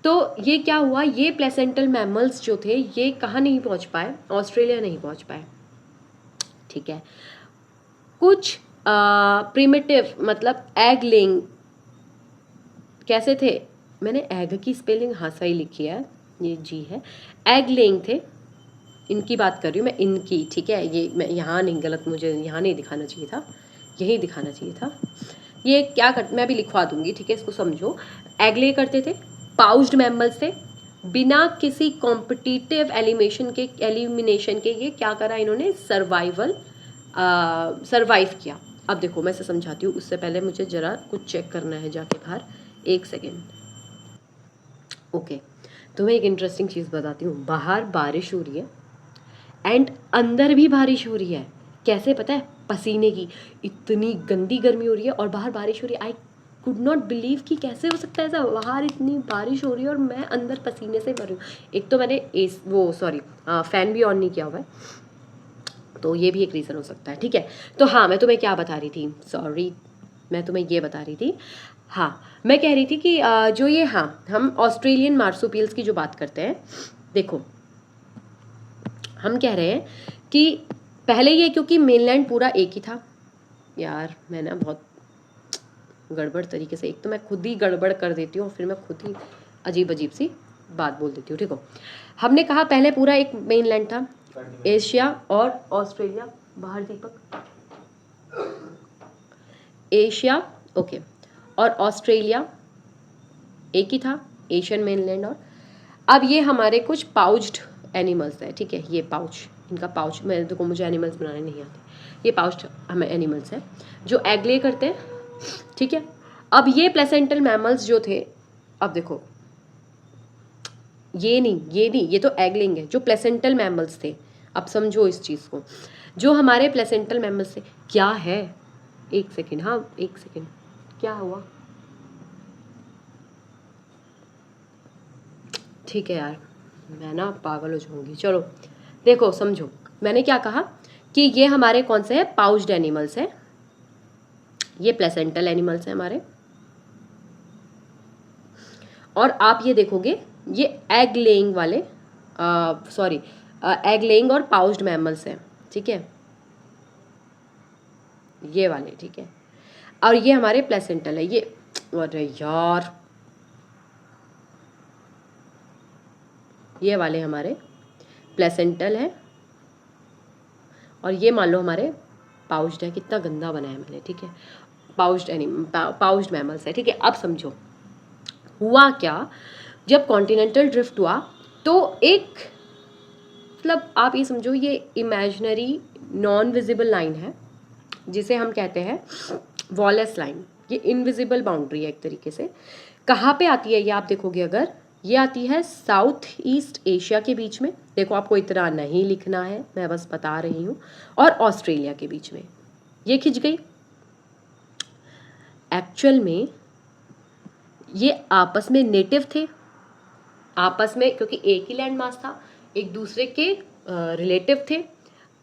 तो ये क्या हुआ, ये प्लेसेंटल मैमल्स जो थे ये कहाँ नहीं पहुंच पाए, ऑस्ट्रेलिया नहीं पहुंच पाए। ठीक है, कुछ प्रिमिटिव मतलब एग लेइंग, कैसे थे, मैंने एग की स्पेलिंग हाँ सही लिखी है, ये जी है, एग लेइंग थे, इनकी बात कर रही हूँ मैं, इनकी। ठीक है, ये मैं यहाँ नहीं, गलत, मुझे यहाँ नहीं दिखाना चाहिए था, यही दिखाना चाहिए था। ये क्या कर, मैं भी लिखवा दूंगी, ठीक है, इसको समझो। एग ले करते थे, पाउच्ड मैमल्स थे, बिना किसी कॉम्पिटिटिव एलिमिनेशन के ये क्या करा इन्होंने, सर्वाइव किया। अब देखो मैं इसे समझाती हूँ, उससे पहले मुझे जरा कुछ चेक करना है जाके बाहर, एक सेकेंड। ओके, तो मैं एक इंटरेस्टिंग चीज़ बताती हूँ, बाहर बारिश हो रही है एंड अंदर भी बारिश हो रही है। कैसे पता है, पसीने की, इतनी गंदी गर्मी हो रही है और बाहर बारिश हो रही है। आई कुड नॉट बिलीव कि कैसे हो सकता है ऐसा, बाहर इतनी बारिश हो रही है और मैं अंदर पसीने से भर रही हूँ। एक तो मैंने फ़ैन भी ऑन नहीं किया हुआ है, तो ये भी एक रीज़न हो सकता है। ठीक है, तो हाँ मैं तुम्हें क्या बता रही थी, सॉरी मैं तुम्हें ये बता रही थी, हाँ मैं कह रही थी कि जो ये, हाँ हम ऑस्ट्रेलियन मार्सुपियल्स की जो बात करते हैं, देखो हम कह रहे हैं कि पहले ये क्योंकि मेनलैंड पूरा एक ही था, यार मैं ना बहुत गड़बड़ तरीके से, एक तो मैं खुद ही गड़बड़ कर देती हूँ, फिर मैं खुद ही अजीब अजीब सी बात बोल देती हूँ। ठीक हो, हमने कहा पहले पूरा एक मेनलैंड था, एशिया और ऑस्ट्रेलिया, बाहर दीपक, एशिया ओके और ऑस्ट्रेलिया एक ही था, एशियन मेनलैंड। और अब ये हमारे कुछ पाउच्ड एनिमल्स है, ठीक है, ये पाउच, इनका पाउच, मैं देखो मुझे एनिमल्स बनाने नहीं आते, ये पाउच्ड हमें एनिमल्स है जो एग ले करते हैं। ठीक है, अब ये प्लेसेंटल मैमल्स जो थे, अब देखो ये नहीं, ये तो एग लेंगे, जो प्लेसेंटल मैमल्स थे, अब समझो इस चीज़ को, जो हमारे प्लेसेंटल मैमल्स थे, क्या है, एक सेकेंड, हाँ एक सेकेंड, क्या हुआ, ठीक है यार मैं ना पागल हो जाऊंगी, चलो देखो समझो, मैंने क्या कहा कि ये हमारे कौन से हैं, पाउच्ड एनिमल्स हैं, ये प्लेसेंटल एनिमल्स हैं हमारे, और आप ये देखोगे ये एग लेइंग वाले, एग लेइंग और पाउच्ड मैमल्स हैं। ठीक है, ये वाले, ठीक है, और ये हमारे प्लेसेंटल है, ये, अरे यार ये वाले हमारे प्लेसेंटल है, और ये मान लो हमारे पाउच्ड है, कितना गंदा बनाया मैंने, ठीक है, पाउच्ड मैमल्स है। ठीक है, अब समझो हुआ क्या, जब कॉन्टिनेंटल ड्रिफ्ट हुआ तो एक, मतलब आप ये समझो ये इमेजिनरी नॉन विजिबल लाइन है जिसे हम कहते हैं वॉलेस लाइन, ये इनविजिबल बाउंड्री है एक तरीके से। कहाँ पे आती है ये आप देखोगे, अगर ये आती है साउथ ईस्ट एशिया के बीच में, देखो आपको इतना नहीं लिखना है, मैं बस बता रही हूँ, और ऑस्ट्रेलिया के बीच में ये खिंच गई। एक्चुअल में ये आपस में नेटिव थे, आपस में, क्योंकि एक ही लैंड मास था, एक दूसरे के रिलेटिव थे,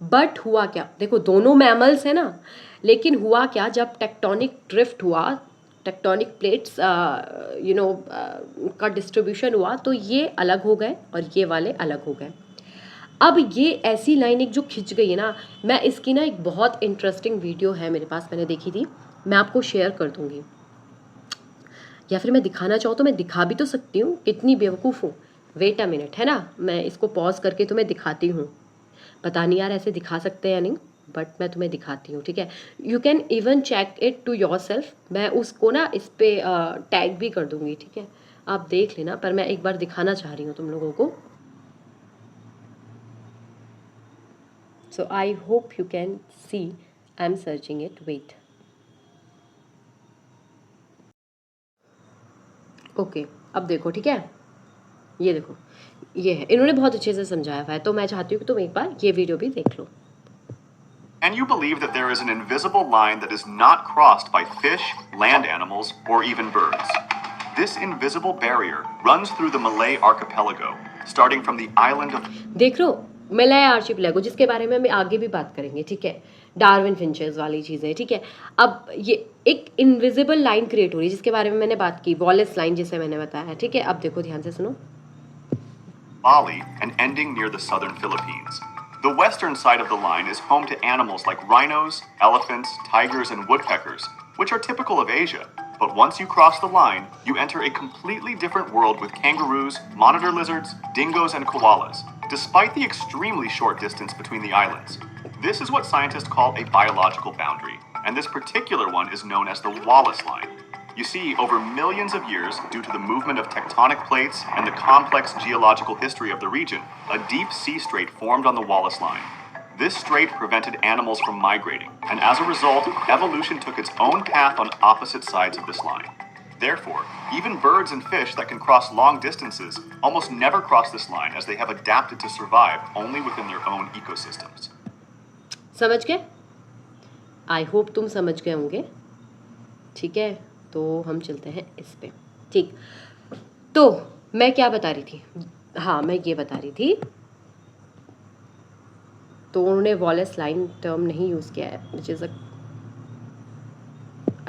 बट हुआ क्या, देखो दोनों मैमल्स है ना, लेकिन हुआ क्या, जब टेक्टोनिक ड्रिफ्ट हुआ, टेक्टोनिक प्लेट्स का डिस्ट्रीब्यूशन हुआ, तो ये अलग हो गए और ये वाले अलग हो गए। अब ये ऐसी लाइन एक जो खिंच गई है ना, मैं इसकी ना एक बहुत इंटरेस्टिंग वीडियो है मेरे पास, मैंने देखी थी, मैं आपको शेयर कर दूंगी, या फिर मैं दिखाना चाहूँ तो मैं दिखा भी तो सकती हूँ, कितनी बेवकूफ़ हूँ। वेट अ मिनट, है ना, मैं इसको पॉज करके तुम्हें दिखाती हूँ, पता नहीं यार ऐसे दिखा सकते हैं या नहीं, बट मैं तुम्हें दिखाती हूँ। ठीक है, you can even check it to yourself, मैं उसको ना इस पे टैग भी कर दूंगी। ठीक है, आप देख लेना, पर मैं एक बार दिखाना चाह रही हूँ तुम लोगों को, so I hope you can see, I am searching it, wait, okay अब देखो, ठीक है, ये देखो, ये है, इन्होंने बहुत अच्छे से समझाया हुआ है, तो मैं चाहती हूँ कि तुम एक बार ये वीडियो भी देख लो। And you believe that there is an invisible line that is not crossed by fish, land animals, or even birds. This invisible barrier runs through the Malay archipelago, starting from the island of... देख लो Malay archipelago, जिसके बारे में हम आगे भी बात करेंगे, ठीक है, डार्विन फिंचेस वाली चीज़ें। ठीक है, अब ये एक इनविजिबल लाइन क्रिएट हो रही है जिसके बारे में मैंने बात की, वॉलेस लाइन जिसे मैंने बताया। ठीक है, अब देखो ध्यान से सुनो, Bali and ending near the southern Philippines. The western side of the line is home to animals like rhinos, elephants, tigers, and woodpeckers, which are typical of Asia. But once you cross the line, you enter a completely different world with kangaroos, monitor lizards, dingoes, and koalas, despite the extremely short distance between the islands. This is what scientists call a biological boundary, and this particular one is known as the Wallace Line. You see, over millions of years, due to the movement of tectonic plates and the complex geological history of the region, a deep sea strait formed on the Wallace Line. This strait prevented animals from migrating, and as a result, evolution took its own path on opposite sides of this line. Therefore, even birds and fish that can cross long distances almost never cross this line, as they have adapted to survive only within their own ecosystems. समझ गए? I hope तुम समझ गए होंगे। ठीक है, तो हम चलते हैं इस पे। ठीक, तो मैं क्या बता रही थी, हाँ मैं ये बता रही थी, तो उन्होंने वॉलेस लाइन टर्म नहीं यूज़ किया है, विच इज़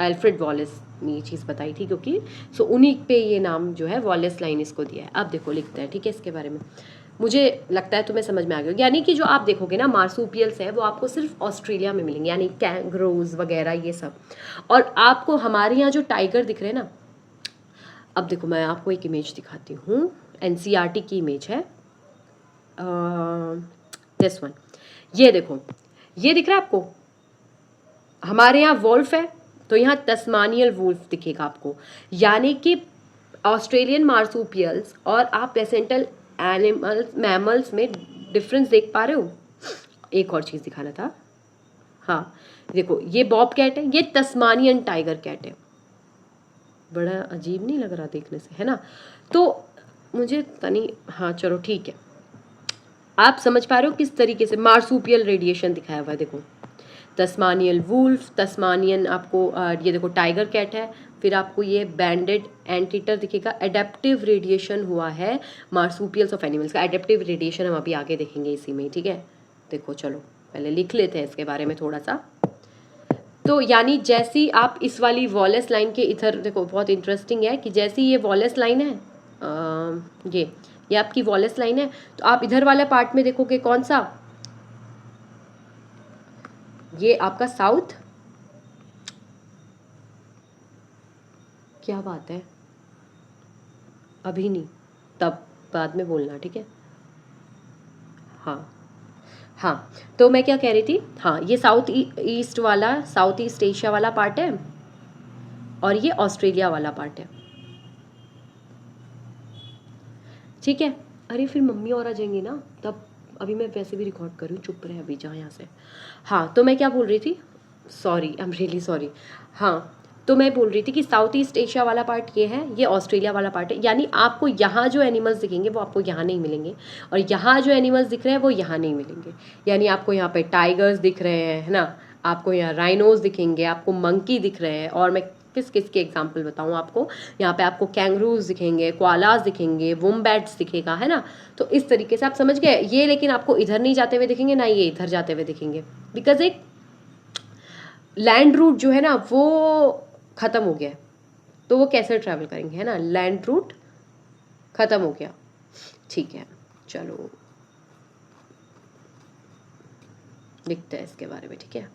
अल्फ्रेड वॉलेस ने ये चीज़ बताई थी, क्योंकि सो उन्हीं पे ये नाम जो है वॉलेस लाइन इसको दिया है। अब देखो लिखते हैं, ठीक है, इसके बारे में मुझे लगता है तुम्हें समझ में आ गया। यानी कि जो आप देखोगे ना मार्सूपियल्स है वो आपको सिर्फ ऑस्ट्रेलिया में मिलेंगे, यानी कैंगरोज वगैरह ये सब। और आपको हमारे यहाँ जो टाइगर दिख रहे हैं ना, अब देखो मैं आपको एक इमेज दिखाती हूँ, एनसीईआरटी की इमेज है, दिस वन, ये देखो, ये दिख रहा है आपको, हमारे यहाँ वोल्फ है तो यहाँ तस्मानियल वुल्फ दिखेगा आपको। यानी कि ऑस्ट्रेलियन मार्सूपियल्स और आप प्लेसेंटल एनिमल्स मैमल्स में डिफरेंस देख पा रहे हो। एक और चीज़ दिखाना था, हाँ देखो ये बॉब कैट है, ये तस्मानियन टाइगर कैट है, बड़ा अजीब नहीं लग रहा देखने से, है ना? तो मुझे तनी, हाँ चलो ठीक है, आप समझ पा रहे हो किस तरीके से मार्सूपियल रेडिएशन दिखाया हुआ है। देखो तस्मानियल वुल्फ, तस्मानियन आपको ये देखो टाइगर कैट है, फिर आपको ये बैंडेड एंटीटर दिखेगा। एडेप्टिव रेडिएशन हुआ है मार्सूपियल्स ऑफ एनिमल्स का, एडेप्टिव रेडिएशन हम अभी आगे देखेंगे इसी में, ठीक है। देखो चलो पहले लिख लेते हैं इसके बारे में थोड़ा सा। तो यानी जैसी आप इस वाली वॉलेस लाइन के इधर देखो, बहुत इंटरेस्टिंग है कि जैसी ये वॉलेस लाइन है, ये आपकी वॉलेस लाइन है, तो आप इधर वाला पार्ट में देखोगे कौन सा, ये आपका साउथ, क्या बात है, अभी नहीं, तब बाद में बोलना, ठीक है। हाँ हाँ, तो मैं क्या कह रही थी, हाँ ये साउथ ईस्ट वाला, साउथ ईस्ट एशिया वाला पार्ट है, और ये ऑस्ट्रेलिया वाला पार्ट है, ठीक है। अरे फिर मम्मी और आ जाएंगी ना तब, अभी मैं वैसे भी रिकॉर्ड कर रही हूँ, चुप रहे अभी, जा यहाँ से। हाँ तो मैं क्या बोल रही थी, sorry I am really sorry. हाँ तो मैं बोल रही थी कि साउथ ईस्ट एशिया वाला पार्ट ये है, ये ऑस्ट्रेलिया वाला पार्ट है। यानी आपको यहाँ जो एनिमल्स दिखेंगे वो आपको यहाँ नहीं मिलेंगे, और यहाँ जो एनिमल्स दिख रहे हैं वो यहाँ नहीं मिलेंगे। यानी आपको यहाँ पे टाइगर्स दिख रहे हैं, है ना, आपको यहाँ राइनोज दिखेंगे, आपको मंकी दिख रहे हैं, और मैं किस किस के एग्जाम्पल बताऊँ आपको, यहाँ पे आपको कैंगरूज दिखेंगे, कोआलास दिखेंगे, वुम्बैट्स दिखेगा, है ना। तो इस तरीके से आप समझ गए ये, लेकिन आपको इधर नहीं जाते हुए दिखेंगे ना ये इधर जाते हुए दिखेंगे, बिकॉज एक लैंड रूट जो है ना वो ख़त्म हो गया है, तो वो कैसे ट्रैवल करेंगे, है ना, लैंड रूट ख़त्म हो गया। ठीक है चलो लिखते हैं इसके बारे में, ठीक है।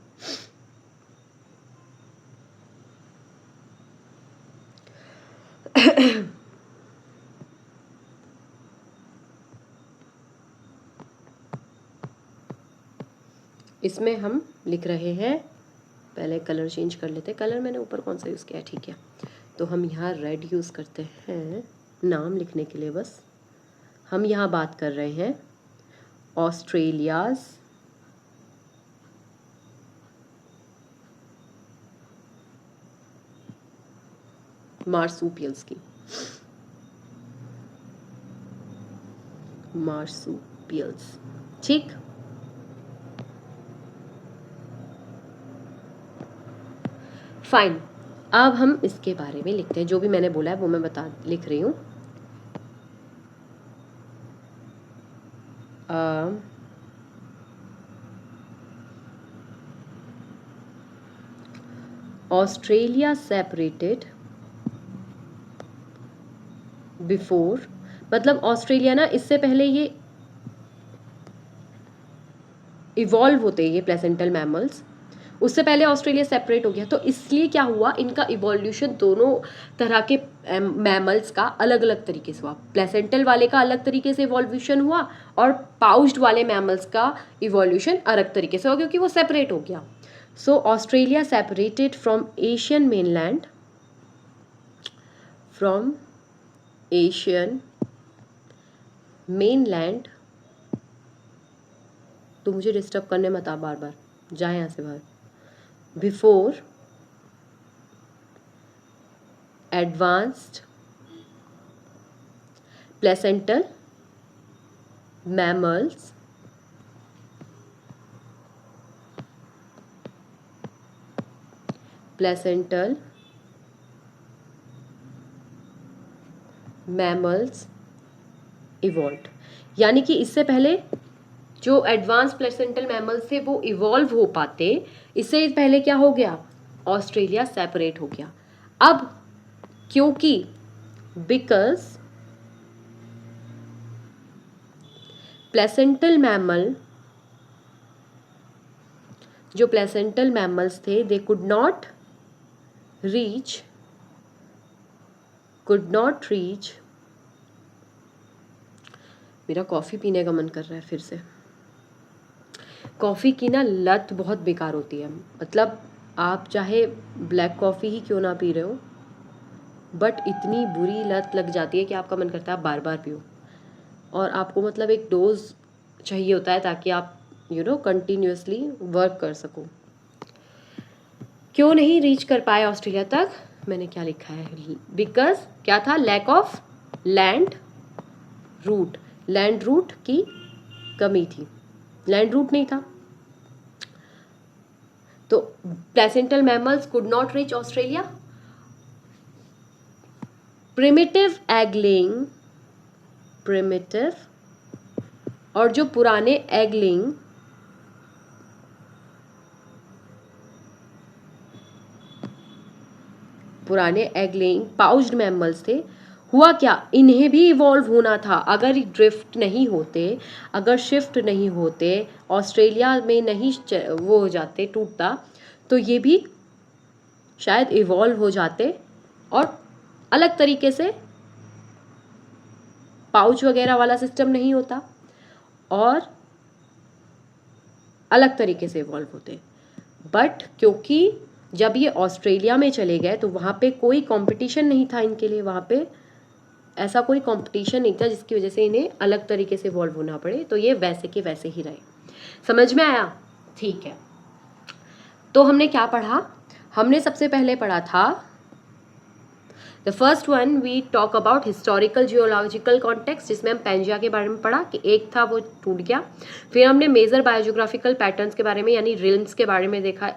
इसमें हम लिख रहे हैं, पहले कलर चेंज कर लेते हैं, कलर मैंने ऊपर कौन सा यूज़ किया है, ठीक है। तो हम यहाँ रेड यूज़ करते हैं नाम लिखने के लिए, बस हम यहाँ बात कर रहे हैं ऑस्ट्रेलियाज़ मार्सूपियल्स की, मार्सूपियल्स, ठीक। फाइन, अब हम इसके बारे में लिखते हैं, जो भी मैंने बोला है वो मैं लिख रही हूँ। ऑस्ट्रेलिया सेपरेटेड बिफोर, मतलब ऑस्ट्रेलिया ना इससे पहले ये इवॉल्व होते हैं, ये प्लेसेंटल मैमल्स, उससे पहले ऑस्ट्रेलिया सेपरेट हो गया। तो इसलिए क्या हुआ, इनका इवोल्यूशन दोनों तरह के मैमल्स का अलग अलग तरीके से हुआ। प्लेसेंटल वाले का अलग तरीके से इवोल्यूशन हुआ, और पाउच्ड वाले मैमल्स का इवोल्यूशन अलग तरीके से हुआ, क्योंकि वो सेपरेट हो गया। So Australia separated from Asian mainland, from Asian mainland, तो मुझे डिस्टर्ब करने मत आ बार बार, जाए यहाँ से बाहर, before advanced placental mammals placental mammals evolved, यानी कि इससे पहले जो एडवांस प्लेसेंटल मैमल्स थे वो इवॉल्व हो पाते, इससे पहले क्या हो गया, ऑस्ट्रेलिया सेपरेट हो गया। अब क्योंकि बिकॉज प्लेसेंटल मैमल, जो प्लेसेंटल मैमल्स थे दे कुड नॉट रीच मेरा कॉफ़ी पीने का मन कर रहा है फिर से। कॉफ़ी की ना लत बहुत बेकार होती है, मतलब आप चाहे ब्लैक कॉफ़ी ही क्यों ना पी रहे हो, बट इतनी बुरी लत लग जाती है कि आपका मन करता है आप बार बार पियो, और आपको मतलब एक डोज चाहिए होता है ताकि आप कंटिन्यूसली वर्क कर सको। क्यों नहीं रीच कर पाए ऑस्ट्रेलिया तक, मैंने क्या लिखा है, बिकॉज क्या था, लैक ऑफ लैंड रूट की कमी थी, लैंड रूट नहीं था। तो placental mammals could not reach Australia. Primitive egg laying, और जो पुराने एग लेइंग पाउच्ड मैमल्स थे, हुआ क्या, इन्हें भी इवॉल्व होना था। अगर ड्रिफ्ट नहीं होते, अगर शिफ्ट नहीं होते, ऑस्ट्रेलिया में नहीं वो हो जाते, टूटता, तो ये भी शायद इवॉल्व हो जाते और अलग तरीके से, पाउच वगैरह वाला सिस्टम नहीं होता और अलग तरीके से इवॉल्व होते। बट क्योंकि जब ये ऑस्ट्रेलिया में चले गए तो वहाँ पे कोई कंपटीशन नहीं था इनके लिए, वहाँ पे ऐसा कोई कंपटीशन नहीं था जिसकी वजह से इन्हें अलग तरीके से इवॉल्व होना पड़े, तो ये वैसे के वैसे ही रहे। समझ में आया? ठीक है, तो हमने क्या पढ़ा, हमने सबसे पहले पढ़ा था the first one we talk about historical geological context, जिसमें हम पेंजिया के बारे में पढ़ा कि एक था वो टूट गया। फिर हमने मेजर बायोजियोग्राफिकल पैटर्न्स के बारे में यानी रिल्म्स के बारे में देखा,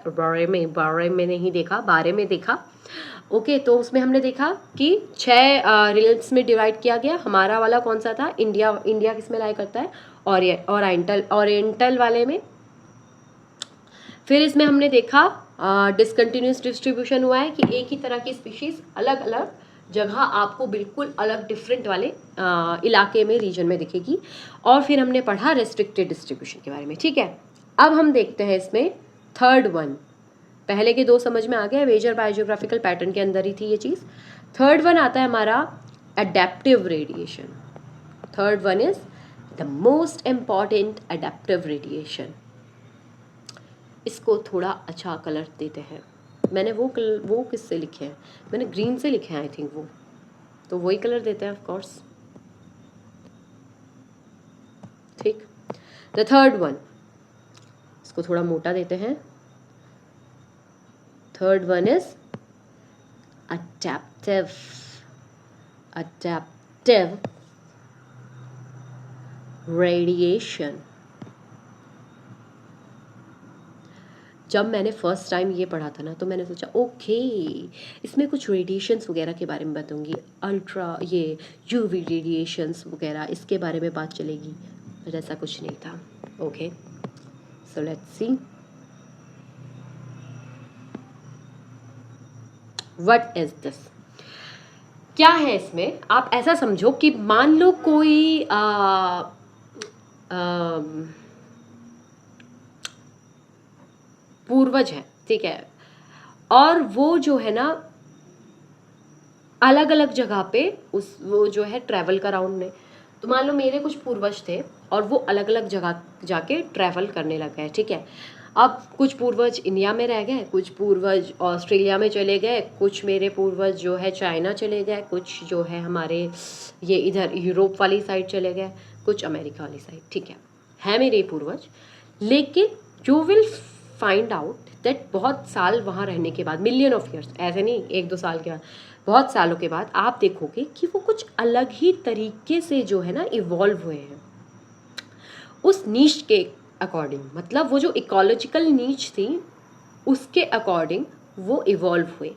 बारे में देखा। ओके, तो उसमें हमने देखा कि 6 रिल्म्स में डिवाइड किया गया। हमारा वाला कौन सा था, इंडिया किस में लाई करता है, ओरिएंटल वाले में। फिर इसमें हमने देखा डिसकंटिन्यूस डिस्ट्रीब्यूशन हुआ है कि एक ही तरह की स्पीशीज अलग अलग जगह आपको बिल्कुल अलग डिफरेंट वाले इलाके में, रीजन में दिखेगी। और फिर हमने पढ़ा रेस्ट्रिक्टेड डिस्ट्रीब्यूशन के बारे में। ठीक है, अब हम देखते हैं इसमें थर्ड वन। पहले के 2 समझ में आ गया, मेजर बायोजियोग्राफिकल पैटर्न के अंदर ही थी ये चीज़। थर्ड वन आता है हमारा adaptive radiation. Third one is the most important adaptive radiation. इसको थोड़ा अच्छा कलर देते हैं। मैंने वो किससे लिखे हैं, मैंने ग्रीन से लिखे हैं आई थिंक, वो तो वही कलर देते हैं ऑफ कोर्स। ठीक, द थर्ड वन, इसको थोड़ा मोटा देते हैं। Third one is adaptive radiation. जब मैंने फर्स्ट टाइम ये पढ़ा था ना, तो मैंने सोचा ओके इसमें कुछ रेडिएशंस वगैरह के बारे में बताऊंगी, अल्ट्रा ये यूवी रेडिएशंस वगैरह, इसके बारे में बात चलेगी, बट ऐसा कुछ नहीं था। Okay, so let's see what is this. क्या है इसमें, आप ऐसा समझो कि मान लो कोई पूर्वज है, ठीक है, और वो जो है ना अलग अलग जगह पे वो जो है ट्रैवल करा उनने। तो मान लो मेरे कुछ पूर्वज थे और वो अलग अलग जगह जाके ट्रैवल करने लग गए। ठीक है, अब कुछ पूर्वज इंडिया में रह गए, कुछ पूर्वज ऑस्ट्रेलिया में चले गए, कुछ मेरे पूर्वज जो है चाइना चले गए, कुछ जो है हमारे ये इधर यूरोप वाली साइड चले गए, कुछ अमेरिका वाली साइड। ठीक है मेरे पूर्वज। लेकिन you will find out that बहुत साल वहाँ रहने के बाद, मिलियन ऑफ ईयर्स, ऐसे नहीं 1-2 साल के बाद, बहुत सालों के बाद आप देखोगे कि वो कुछ अलग ही तरीके से जो है ना इवॉल्व हुए हैं उस नीश के अकॉर्डिंग। मतलब वो जो इकोलॉजिकल नीच थी उसके अकॉर्डिंग वो इवॉल्व हुए।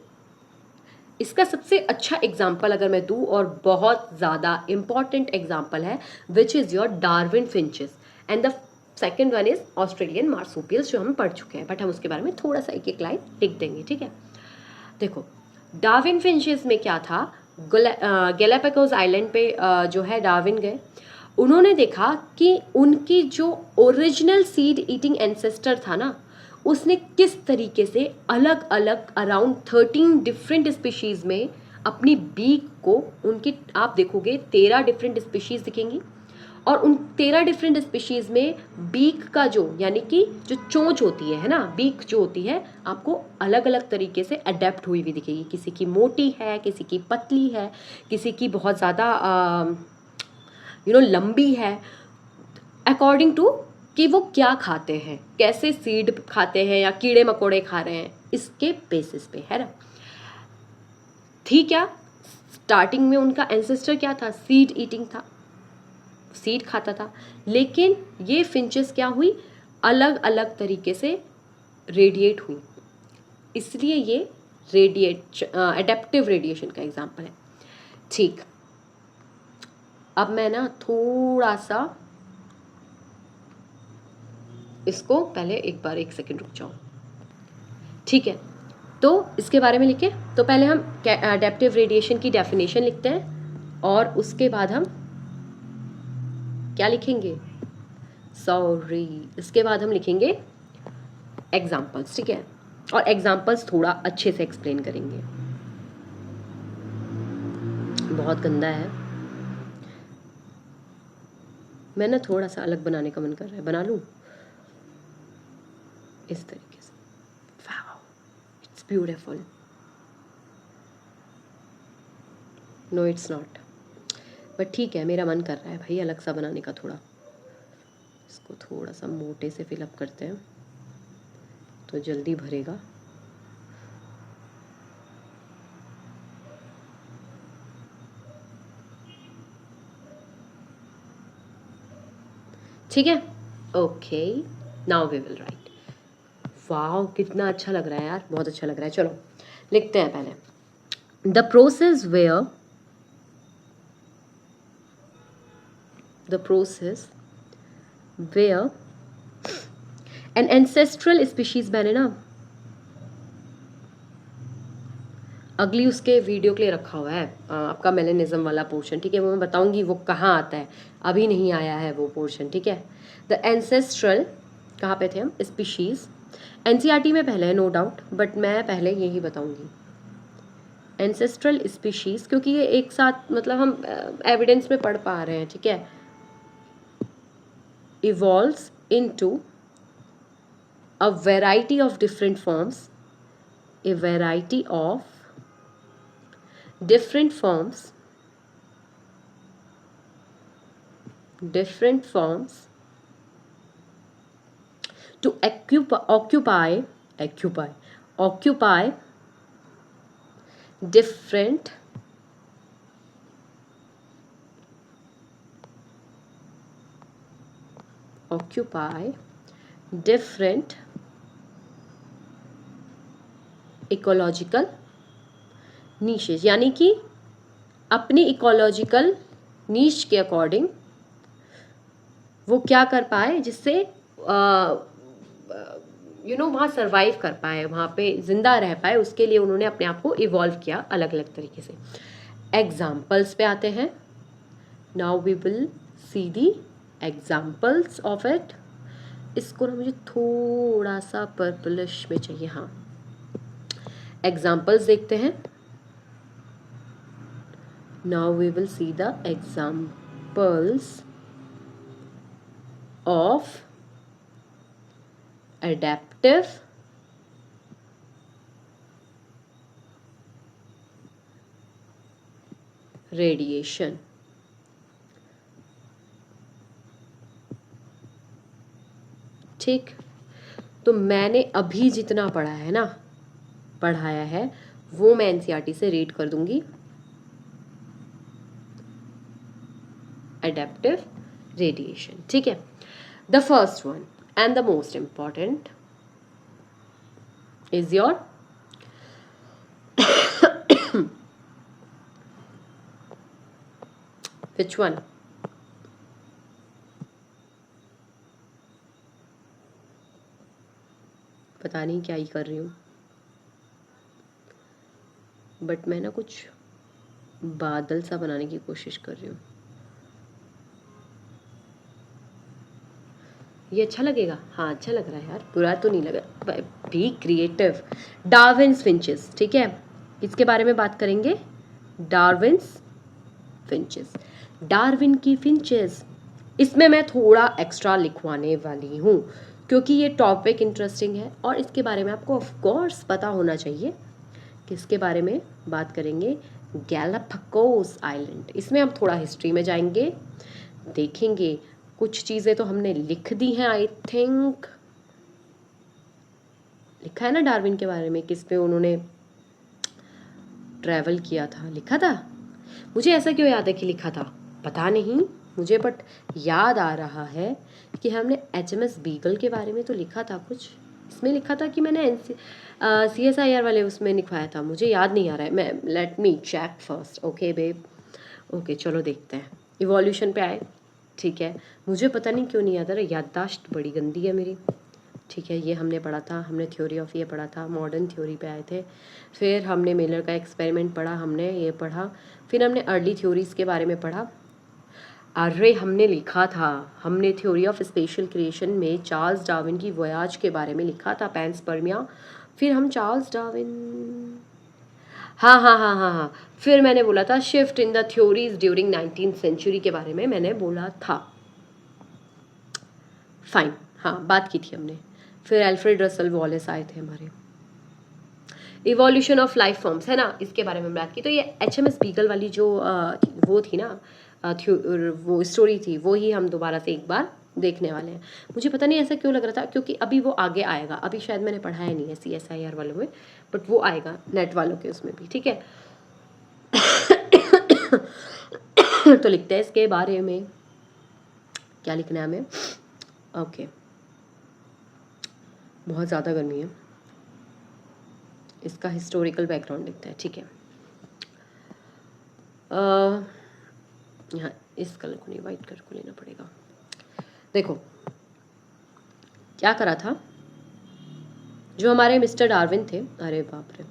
इसका सबसे अच्छा एग्जाम्पल अगर मैं दूँ, और बहुत ज़्यादा इम्पॉर्टेंट एग्जाम्पल है, which is your Darwin finches, and the second one is Australian marsupials, जो हम पढ़ चुके हैं, बट हम उसके बारे में थोड़ा सा एक एक लाइन लिख देंगे, ठीक है। देखो, डार्विन फिंचेस में क्या था, गैलापागोस आइलैंड पे जो है डार्विन गए, उन्होंने देखा कि उनकी जो ओरिजिनल सीड ईटिंग एंसेस्टर था ना, उसने किस तरीके से अलग अलग अराउंड 13 डिफरेंट स्पीशीज़ में अपनी बीक को, उनकी आप देखोगे 13 डिफरेंट स्पीशीज़ दिखेंगी, और उन 13 डिफरेंट स्पीशीज़ में बीक का जो, यानी कि जो चोंच होती है ना, बीक जो होती है, आपको अलग अलग तरीके से अडेप्ट हुई हुई दिखेगी। किसी की मोटी है, किसी की पतली है, किसी की बहुत ज़्यादा लंबी है, अकॉर्डिंग टू कि वो क्या खाते हैं, कैसे सीड खाते हैं या कीड़े मकोड़े खा रहे हैं, इसके बेसिस पे, है ना। ठीक है, स्टार्टिंग में उनका एंसेस्टर क्या था, सीड ईटिंग था, सीड खाता था, लेकिन ये फिंचेस क्या हुई, अलग अलग तरीके से रेडिएट हुई, इसलिए ये एडेप्टिव रेडिएशन का एग्जाम्पल है। ठीक, अब मैं ना थोड़ा सा इसको पहले एक सेकंड रुक जाओ, ठीक है। तो इसके बारे में लिखे, तो पहले हम एडेप्टिव रेडिएशन की डेफिनेशन लिखते हैं, और उसके बाद हम क्या लिखेंगे, इसके बाद हम लिखेंगे एग्जाम्पल्स, ठीक है, और एग्जाम्पल्स थोड़ा अच्छे से एक्सप्लेन करेंगे। बहुत गंदा है, मैं ना थोड़ा सा अलग बनाने का मन कर रहा है, बना लूँ इस तरीके से, wow it's beautiful, no it's not, but ठीक है, मेरा मन कर रहा है भाई अलग सा बनाने का थोड़ा, इसको थोड़ा सा मोटे से फिलअप करते हैं तो जल्दी भरेगा। ठीक है, okay, now we will write. Wow कितना अच्छा लग रहा है यार, बहुत अच्छा लग रहा है। चलो लिखते हैं पहले, the process where an ancestral species, मैंने ना अगली उसके वीडियो के लिए रखा हुआ है आपका मेलेनिज्म वाला पोर्शन, ठीक है, वो मैं बताऊंगी वो कहाँ आता है, अभी नहीं आया है वो पोर्शन, ठीक है। द एंसेस्ट्रल, कहाँ पे थे हम, स्पीशीज़, एनसीईआरटी में पहले है नो डाउट, बट मैं पहले यही बताऊंगी एंसेस्ट्रल स्पीशीज़, क्योंकि ये एक साथ मतलब हम एविडेंस में पढ़ पा रहे हैं, ठीक है। Evolves into a variety of different forms, A variety of different forms to occupy different ecological niches, यानी कि अपनी इकोलॉजिकल नीश के अकॉर्डिंग वो क्या कर पाए, जिससे वहाँ सरवाइव कर पाए, वहाँ पे जिंदा रह पाए, उसके लिए उन्होंने अपने आप को इवॉल्व किया अलग अलग तरीके से। एग्जाम्पल्स पे आते हैं, now we will see the examples of it. इसको ना मुझे थोड़ा सा पर्पलिश में चाहिए, हाँ। एग्जाम्पल्स देखते हैं, now we will see the examples of adaptive radiation। ठीक, तो मैंने अभी जितना पढ़ाया है वो मैं एनसीईआरटी से रीड कर दूंगी। adaptive radiation, ठीक है। The first one and the most important is your which one? पता नहीं क्या ही कर रही हूँ, बट मैं ना कुछ बादल सा बनाने की कोशिश कर रही हूँ। ये अच्छा लगेगा? हाँ अच्छा लग रहा है यार, बुरा तो नहीं लगा। Be creative. डार्विन्स फिंचेस, ठीक है, इसके बारे में बात करेंगे। डार्विन्स फिंचेस, डार्विन की फिंचेस, इसमें मैं थोड़ा एक्स्ट्रा लिखवाने वाली हूँ क्योंकि ये टॉपिक इंटरेस्टिंग है और इसके बारे में आपको ऑफ कोर्स पता होना चाहिए। किसके बारे में बात करेंगे? Galapagos island. इसमें हम थोड़ा हिस्ट्री में जाएंगे, देखेंगे। कुछ चीज़ें तो हमने लिख दी हैं, आई थिंक लिखा है ना डार्विन के बारे में, किस पे उन्होंने ट्रैवल किया था, लिखा था। मुझे ऐसा क्यों याद है कि लिखा था, पता नहीं मुझे, बट याद आ रहा है कि हमने HMS बीगल के बारे में तो लिखा था कुछ। इसमें लिखा था कि मैंने CSIR वाले उसमें लिखवाया था, मुझे याद नहीं आ रहा है। मैं let me check first. Okay babe, okay चलो देखते हैं। इवोल्यूशन पे आए, ठीक है। मुझे पता नहीं क्यों नहीं याद आ रहा, याददाश्त बड़ी गंदी है मेरी। ठीक है, ये हमने पढ़ा था, हमने थ्योरी ऑफ ये पढ़ा था, मॉडर्न थ्योरी पे आए थे। फिर हमने मिलर का एक्सपेरिमेंट पढ़ा, हमने ये पढ़ा। फिर हमने अर्ली थ्योरीज के बारे में पढ़ा। अरे हमने लिखा था, हमने थ्योरी ऑफ स्पेशल क्रिएशन में चार्ल्स डार्विन की वॉयाज के बारे में लिखा था, पैंसपर्मिया। फिर हम चार्ल्स डार्विन, हाँ हाँ हाँ हाँ हाँ, फिर मैंने बोला था shift in the theories during 19th century के बारे में मैंने बोला था। फाइन, हाँ बात की थी हमने। फिर एल्फ्रेड रसल वॉलेस आए थे हमारे, इवोल्यूशन ऑफ लाइफ फॉर्म्स है ना, इसके बारे में बात की। तो ये HMS बीगल वाली जो वो थी ना, वो स्टोरी थी, वो ही हम दोबारा से एक बार देखने वाले हैं। मुझे पता नहीं ऐसा क्यों लग रहा था, क्योंकि अभी वो आगे आएगा, अभी शायद मैंने पढ़ाया नहीं है CSIR वालों में, बट वो आएगा नेट वालों के उसमें भी, ठीक है। तो लिखते हैं इसके बारे में, क्या लिखना है हमें? ओके, बहुत ज़्यादा गर्मी है, इसका हिस्टोरिकल बैकग्राउंड लिखते हैं, ठीक है। यहाँ इस कलर को नहीं, वाइट कलर को लेना पड़ेगा। देखो क्या करा था जो हमारे मिस्टर डार्विन थे, अरे बाप रे,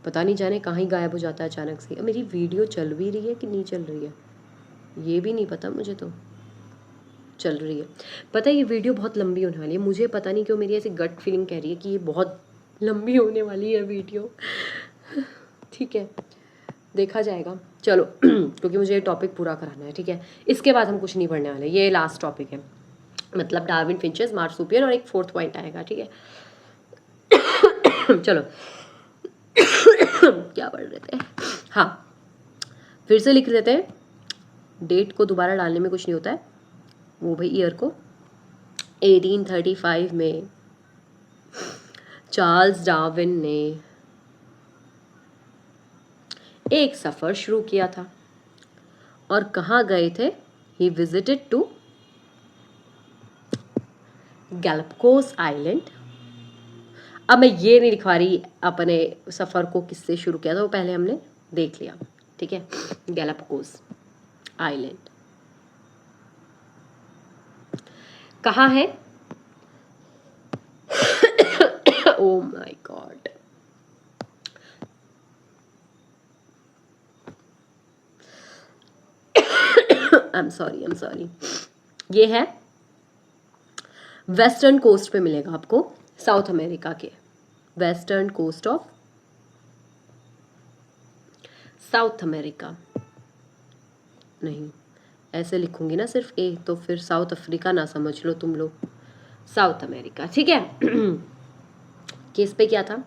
पता नहीं जाने कहाँ ही गायब हो जाता है अचानक से। मेरी वीडियो चल भी रही है कि नहीं चल रही है ये भी नहीं पता मुझे, तो चल रही है। पता है ये वीडियो बहुत लंबी होने वाली है, मुझे पता नहीं क्यों मेरी ऐसी गट फीलिंग कह रही है कि ये बहुत लंबी होने वाली है वीडियो। ठीक है, देखा जाएगा, चलो। क्योंकि मुझे ये टॉपिक पूरा कराना है, ठीक है। इसके बाद हम कुछ नहीं पढ़ने वाले, ये लास्ट टॉपिक है, मतलब डार्विन फिंचेस, मार्सुपियन और एक 4th पॉइंट आएगा, ठीक है। चलो। क्या पढ़ रहे थे? हाँ, फिर से लिख लेते हैं, डेट को दोबारा डालने में कुछ नहीं होता है, वो भाई ईयर को। 1835 में चार्ल्स डार्विन ने एक सफ़र शुरू किया था, और कहाँ गए थे? He visited to Galapagos island. अब मैं ये नहीं लिखवा रही अपने सफ़र को किससे शुरू किया था, वो पहले हमने देख लिया, ठीक है। गैलापागोस आइलैंड कहाँ है? Oh my God, I am sorry, ये है वेस्टर्न कोस्ट पे मिलेगा आपको, साउथ अमेरिका के western coast of South America. नहीं, ऐसे लिखूंगी ना सिर्फ ए, तो फिर साउथ अफ्रीका ना समझ लो तुम लोग, साउथ अमेरिका, ठीक है। केस पे क्या था,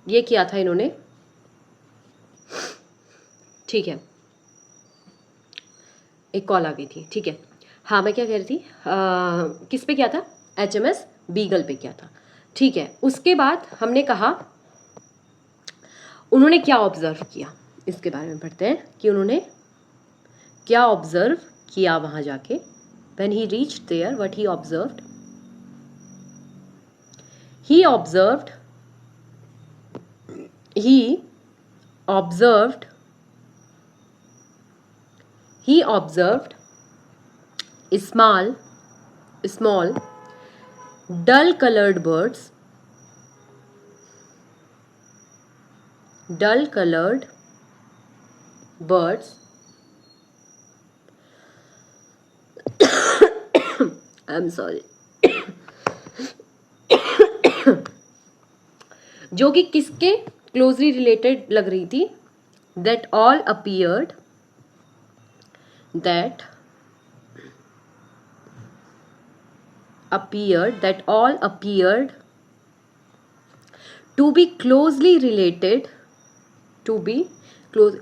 ये किया था इन्होंने, ठीक है। एक कॉल आ गई थी, ठीक है। हाँ मैं क्या कह रही थी, किस पे क्या था? HMS बीगल पे क्या था, ठीक है। उसके बाद हमने कहा उन्होंने क्या ऑब्जर्व किया, इसके बारे में पढ़ते हैं कि उन्होंने क्या ऑब्जर्व किया वहां जाके। When he reached there, what he observed? He observed he observed small dull colored birds I'm sorry जो कि किसके क्लोजली रिलेटेड लग रही थी, that all appeared to be closely related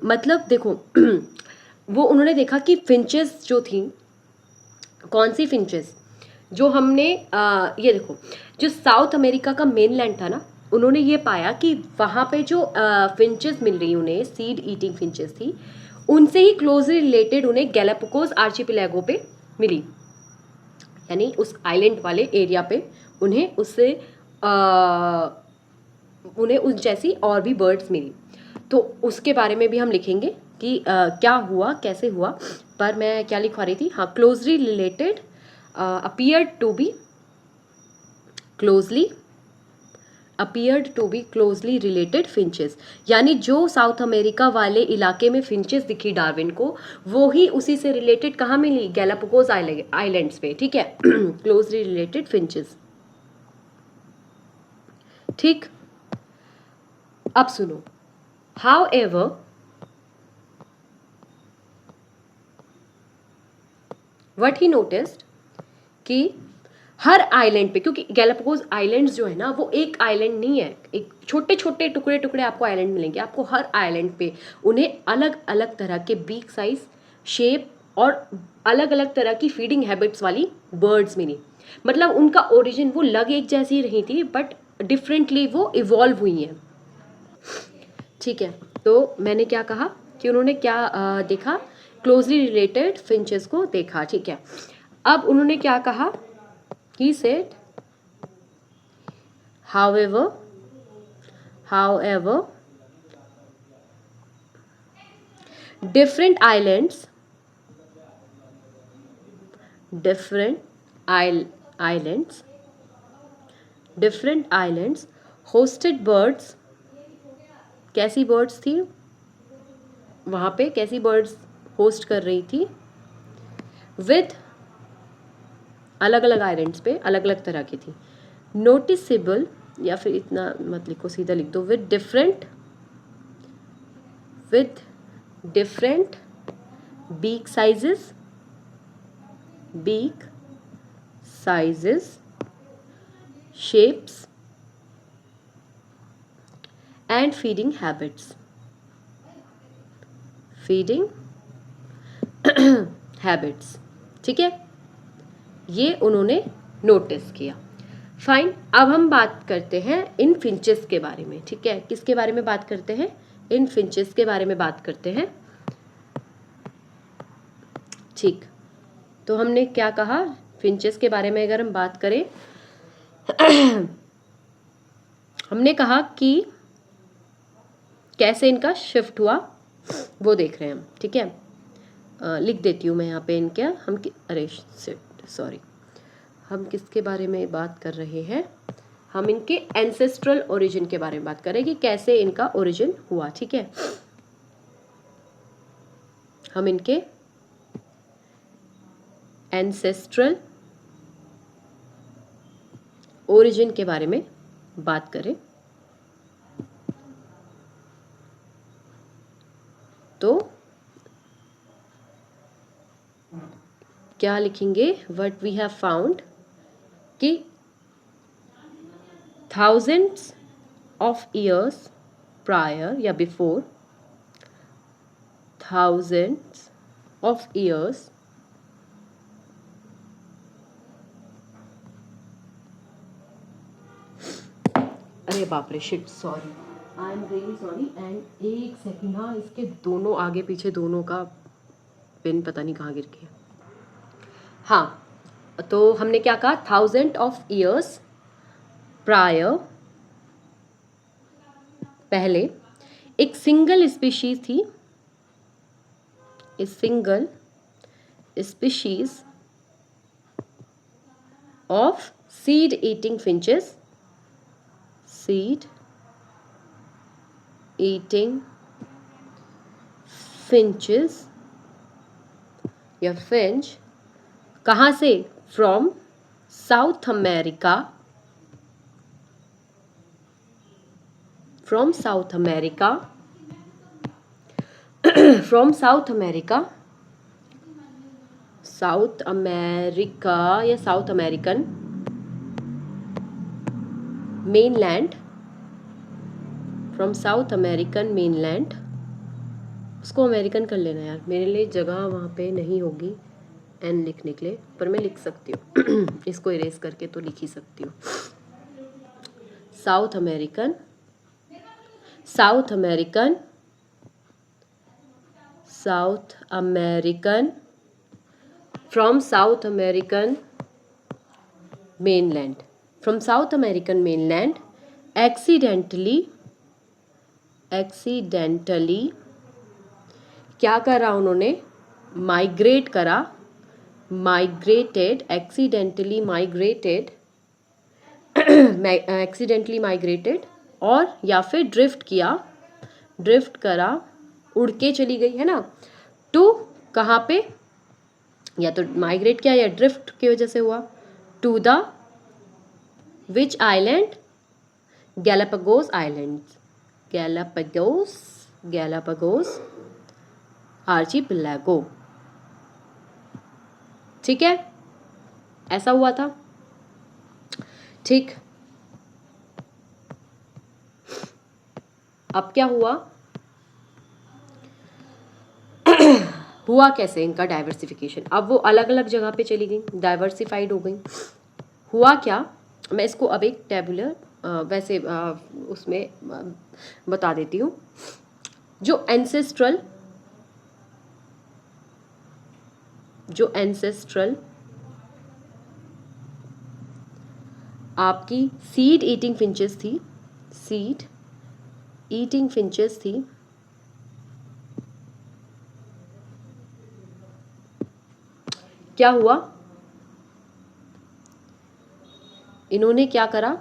मतलब देखो वो उन्होंने देखा कि फिंचेस जो थी, कौन सी फिंचेस, जो हमने ये देखो, जो साउथ अमेरिका का मेनलैंड था ना, उन्होंने ये पाया कि वहाँ पे जो फिंचेस मिल रही उन्हें, सीड ईटिंग फिंचेस थी, उनसे ही क्लोजली रिलेटेड उन्हें गैलापागोस आर्चिपेलागो पे मिली, यानी उस आइलैंड वाले एरिया पे उन्हें उन्हें उस जैसी और भी बर्ड्स मिली। तो उसके बारे में भी हम लिखेंगे कि क्या हुआ, कैसे हुआ। पर मैं क्या लिखवा रही थी, हाँ, closely related appeared to be closely related finches, यानी जो साउथ अमेरिका वाले इलाके में फिंचेस दिखी डार्विन को, वो ही उसी से रिलेटेड कहाँ मिली, गैलापागोस आइलैंड्स पे, ठीक है। क्लोजली रिलेटेड फिंचेस, ठीक। अब सुनो, however what he noticed कि हर आइलैंड पे, क्योंकि गैलापागोस आइलैंड्स जो है ना, वो एक आइलैंड नहीं है, एक छोटे छोटे टुकड़े टुकड़े आपको आइलैंड मिलेंगे। आपको हर आइलैंड पे उन्हें अलग अलग तरह के बीक साइज, शेप और अलग अलग तरह की फीडिंग हैबिट्स वाली बर्ड्स मिली। मतलब उनका ओरिजिन वो लग एक जैसी रही थी, बट डिफरेंटली वो इवॉल्व हुई हैं, ठीक है। तो मैंने क्या कहा कि उन्होंने क्या देखा, क्लोजली रिलेटेड फिंचेस को देखा, ठीक है। अब उन्होंने क्या कहा, he said however different islands hosted birds, कैसी बर्ड्स थी वहाँ पे, कैसी बर्ड्स होस्ट कर रही थी, विथ अलग अलग आइलैंड्स पे अलग अलग तरह की थी, नोटिसेबल, या फिर इतना मत लिखो, सीधा लिख दो, with different beak sizes, shapes and feeding habits, ठीक है। ये उन्होंने नोटिस किया। फाइन, अब हम बात करते हैं इन फिंचेस के बारे में, ठीक है। किसके बारे में बात करते हैं, इन फिंचेस के बारे में बात करते हैं, ठीक। तो हमने क्या कहा, फिंचेस के बारे में अगर हम बात करें हमने कहा कि कैसे इनका शिफ्ट हुआ वो देख रहे हैं हम, ठीक है। लिख देती हूँ मैं यहाँ पे इनके, हम किसके बारे में बात कर रहे हैं, हम इनके एंसेस्ट्रल ओरिजिन के बारे में बात करें कि कैसे इनका ओरिजिन हुआ, ठीक है। हम इनके एंसेस्ट्रल ओरिजिन के बारे में बात करें तो क्या लिखेंगे, व्हाट वी हैव फाउंड कि थाउजेंड्स ऑफ ईयर्स प्रायर या बिफोर, थाउजेंड्स ऑफ ईयर्स अरे बाप रे, shit, sorry, I am really sorry. And एक सेकेंड, हाँ, इसके दोनों आगे पीछे दोनों का पेन पता नहीं कहाँ गिर गया। हाँ, तो हमने क्या कहा, 1000 ऑफ ईयर्स प्रायर, पहले एक सिंगल स्पीशीज थी, a single species of seed eating finches, seed eating finches या finch कहाँ से? From South America, from South America from South America, South America या South American mainland, from South American mainland, उसको American कर लेना यार, मेरे लिए जगह वहाँ पे नहीं होगी एन लिखने के लिए, पर मैं लिख सकती हूँ इसको इरेज करके तो लिख ही सकती हूँ। South American, south American, south American, from South American mainland, from South American mainland accidentally, accidentally क्या करा उन्होंने? माइग्रेट करा, migrated, accidentally migrated, accidentally migrated, और या फिर ड्रिफ्ट किया, ड्रिफ्ट करा, उड़ के चली गई है ना, टू कहाँ पे? या तो माइग्रेट किया या ड्रिफ्ट की वजह से हुआ, to the which island? Galapagos islands, Galapagos, Galapagos archipelago. ठीक है, ऐसा हुआ था। ठीक, अब क्या हुआ? हुआ कैसे इनका डाइवर्सिफिकेशन? अब वो अलग अलग जगह पे चली गई, डाइवर्सिफाइड हो गई। हुआ क्या? मैं इसको अब एक टेबुलर वैसे उसमें बता देती हूँ। जो एंसेस्ट्रल आपकी सीड ईटिंग फिंचेस थी, सीड ईटिंग फिंचेस थी, क्या हुआ? इन्होंने क्या करा?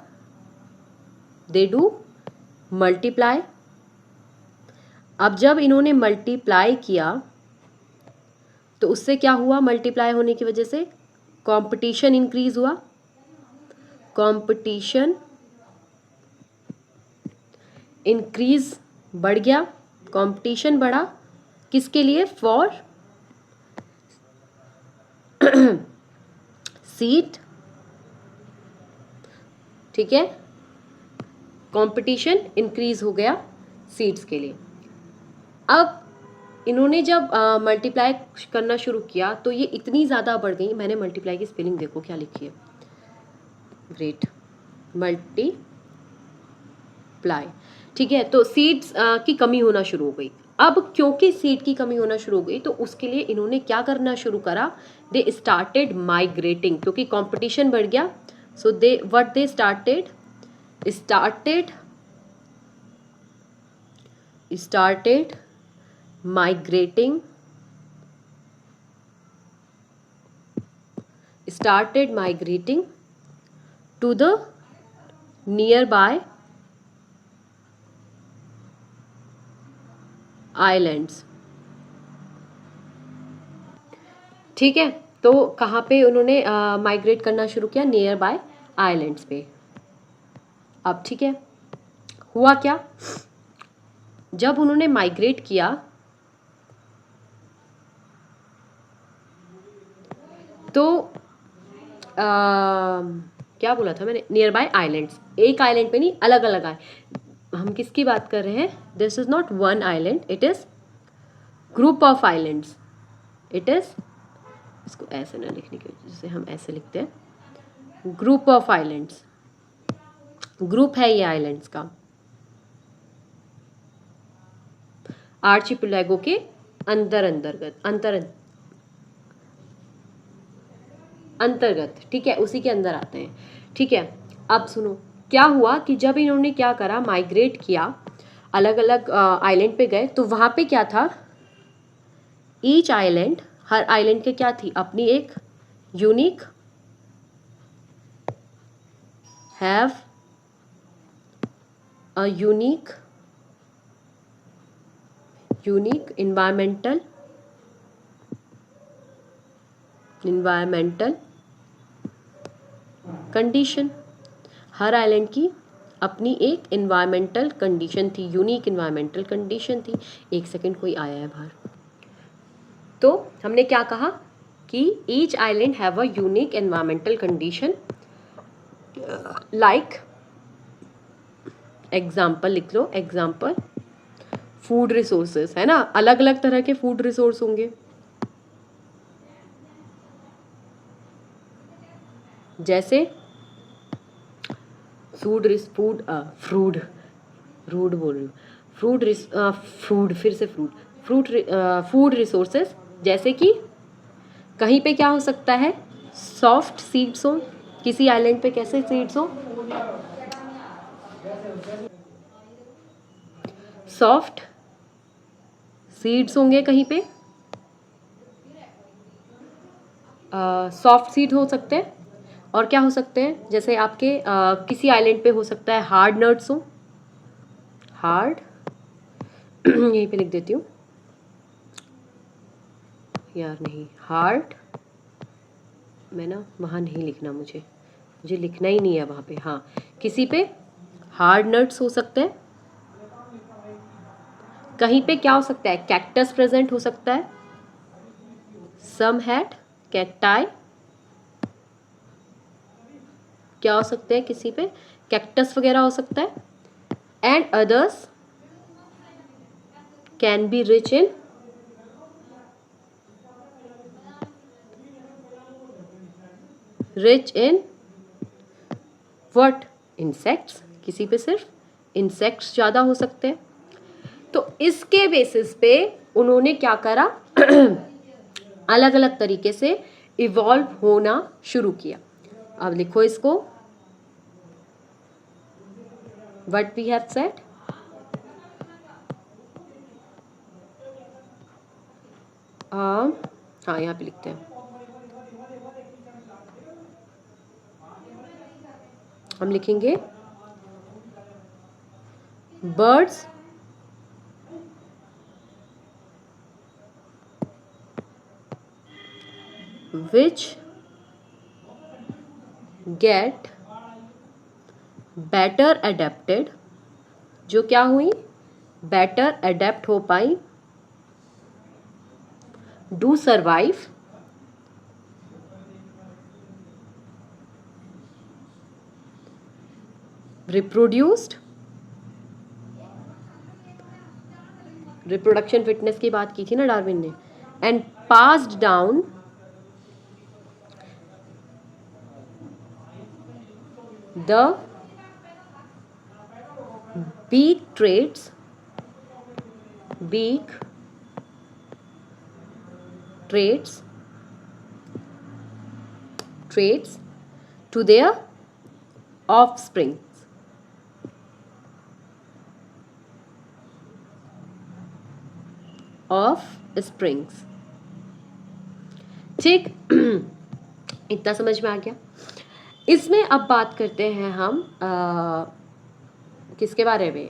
They do multiply. अब जब इन्होंने मल्टीप्लाई किया तो उससे क्या हुआ? मल्टीप्लाई होने की वजह से कंपटीशन इंक्रीज हुआ, कंपटीशन इंक्रीज बढ़ गया, कंपटीशन बढ़ा, किसके लिए? For seed. ठीक है, कंपटीशन इंक्रीज हो गया सीड्स के लिए। अब इन्होंने जब मल्टीप्लाई करना शुरू किया तो ये इतनी ज़्यादा बढ़ गई। मैंने मल्टीप्लाई की स्पेलिंग देखो क्या लिखी है, ग्रेट, मल्टीप्लाई। ठीक है, तो सीड्स की कमी होना शुरू हो गई। अब क्योंकि सीड की कमी होना शुरू हो गई तो उसके लिए इन्होंने क्या करना शुरू करा? दे स्टार्टेड माइग्रेटिंग, क्योंकि कंपटीशन बढ़ गया। So they what they started migrating, started migrating to the nearby islands। ठीक है, तो कहाँ पे उन्होंने माइग्रेट करना शुरू किया? नियर बाय आइलैंड्स पे। अब ठीक है, हुआ क्या? जब उन्होंने माइग्रेट किया तो क्या बोला था मैंने? नियर बाय आइलैंड्स, एक आइलैंड पे नहीं, अलग अलग आए। हम किसकी बात कर रहे हैं? This is not one island, it is group of islands. It is, इसको ऐसे ना लिखने की वजह से हम ऐसे लिखते हैं, ग्रुप ऑफ आइलैंड्स, ग्रुप है ये आइलैंड्स का, आर्चिपेलागो के अंतर्गत। ठीक है, उसी के अंदर आते हैं। ठीक है, अब सुनो क्या हुआ कि जब इन्होंने क्या करा? माइग्रेट किया, अलग अलग आइलैंड पे गए, तो वहाँ पे क्या था? ईच आइलैंड हर आइलैंड के क्या थी, अपनी एक unique, have a unique environmental condition. Her island की अपनी एक इन्वायरमेंटल कंडीशन थी, यूनिक इन्वायरमेंटल कंडीशन थी। एक सेकेंड, कोई आया है बाहर। तो हमने क्या कहा कि each island have a unique environmental condition, like, example लिख लो, एग्जाम्पल फूड रिसोर्सेस, है ना, अलग अलग तरह के फूड रिसोर्स होंगे, जैसे फूड रिसोर्सेस, जैसे कि कहीं पे क्या हो सकता है, सॉफ्ट सीड्स हो, किसी आइलैंड पे कैसे सीड्स हो, सॉफ्ट सीड्स होंगे कहीं पे, सॉफ्ट सीड हो सकते हैं। और क्या हो सकते हैं, जैसे आपके किसी आइलैंड पे हो सकता है हार्ड नट्स हो, हार्ड यहीं पे लिख देती हूँ यार, नहीं हार्ड, मैं ना वहाँ नहीं लिखना, मुझे लिखना ही नहीं है वहाँ पे। हाँ, किसी पे हार्ड नट्स हो सकते हैं, कहीं पे क्या हो सकता है, कैक्टस प्रेजेंट हो सकता है, सम हैड कैक्टाई, क्या हो सकते हैं, किसी पे कैक्टस वगैरह हो सकता है, and others can be rich in what, insects, किसी पे सिर्फ इंसेक्ट्स ज़्यादा हो सकते हैं। तो इसके बेसिस पे उन्होंने क्या करा अलग अलग तरीके से इवॉल्व होना शुरू किया। अब लिखो इसको, व्हाट वी हैव सेड, हाँ यहाँ पे लिखते हैं, हम लिखेंगे birds which get better adapted, जो क्या हुई, better adapt हो पाई, do survive, reproduced, reproduction fitness की बात की थी ना डार्विन ने, and passed down the beak traits to their offspring, ठीक इतना समझ में आ गया। इसमें अब बात करते हैं हम किसके बारे में,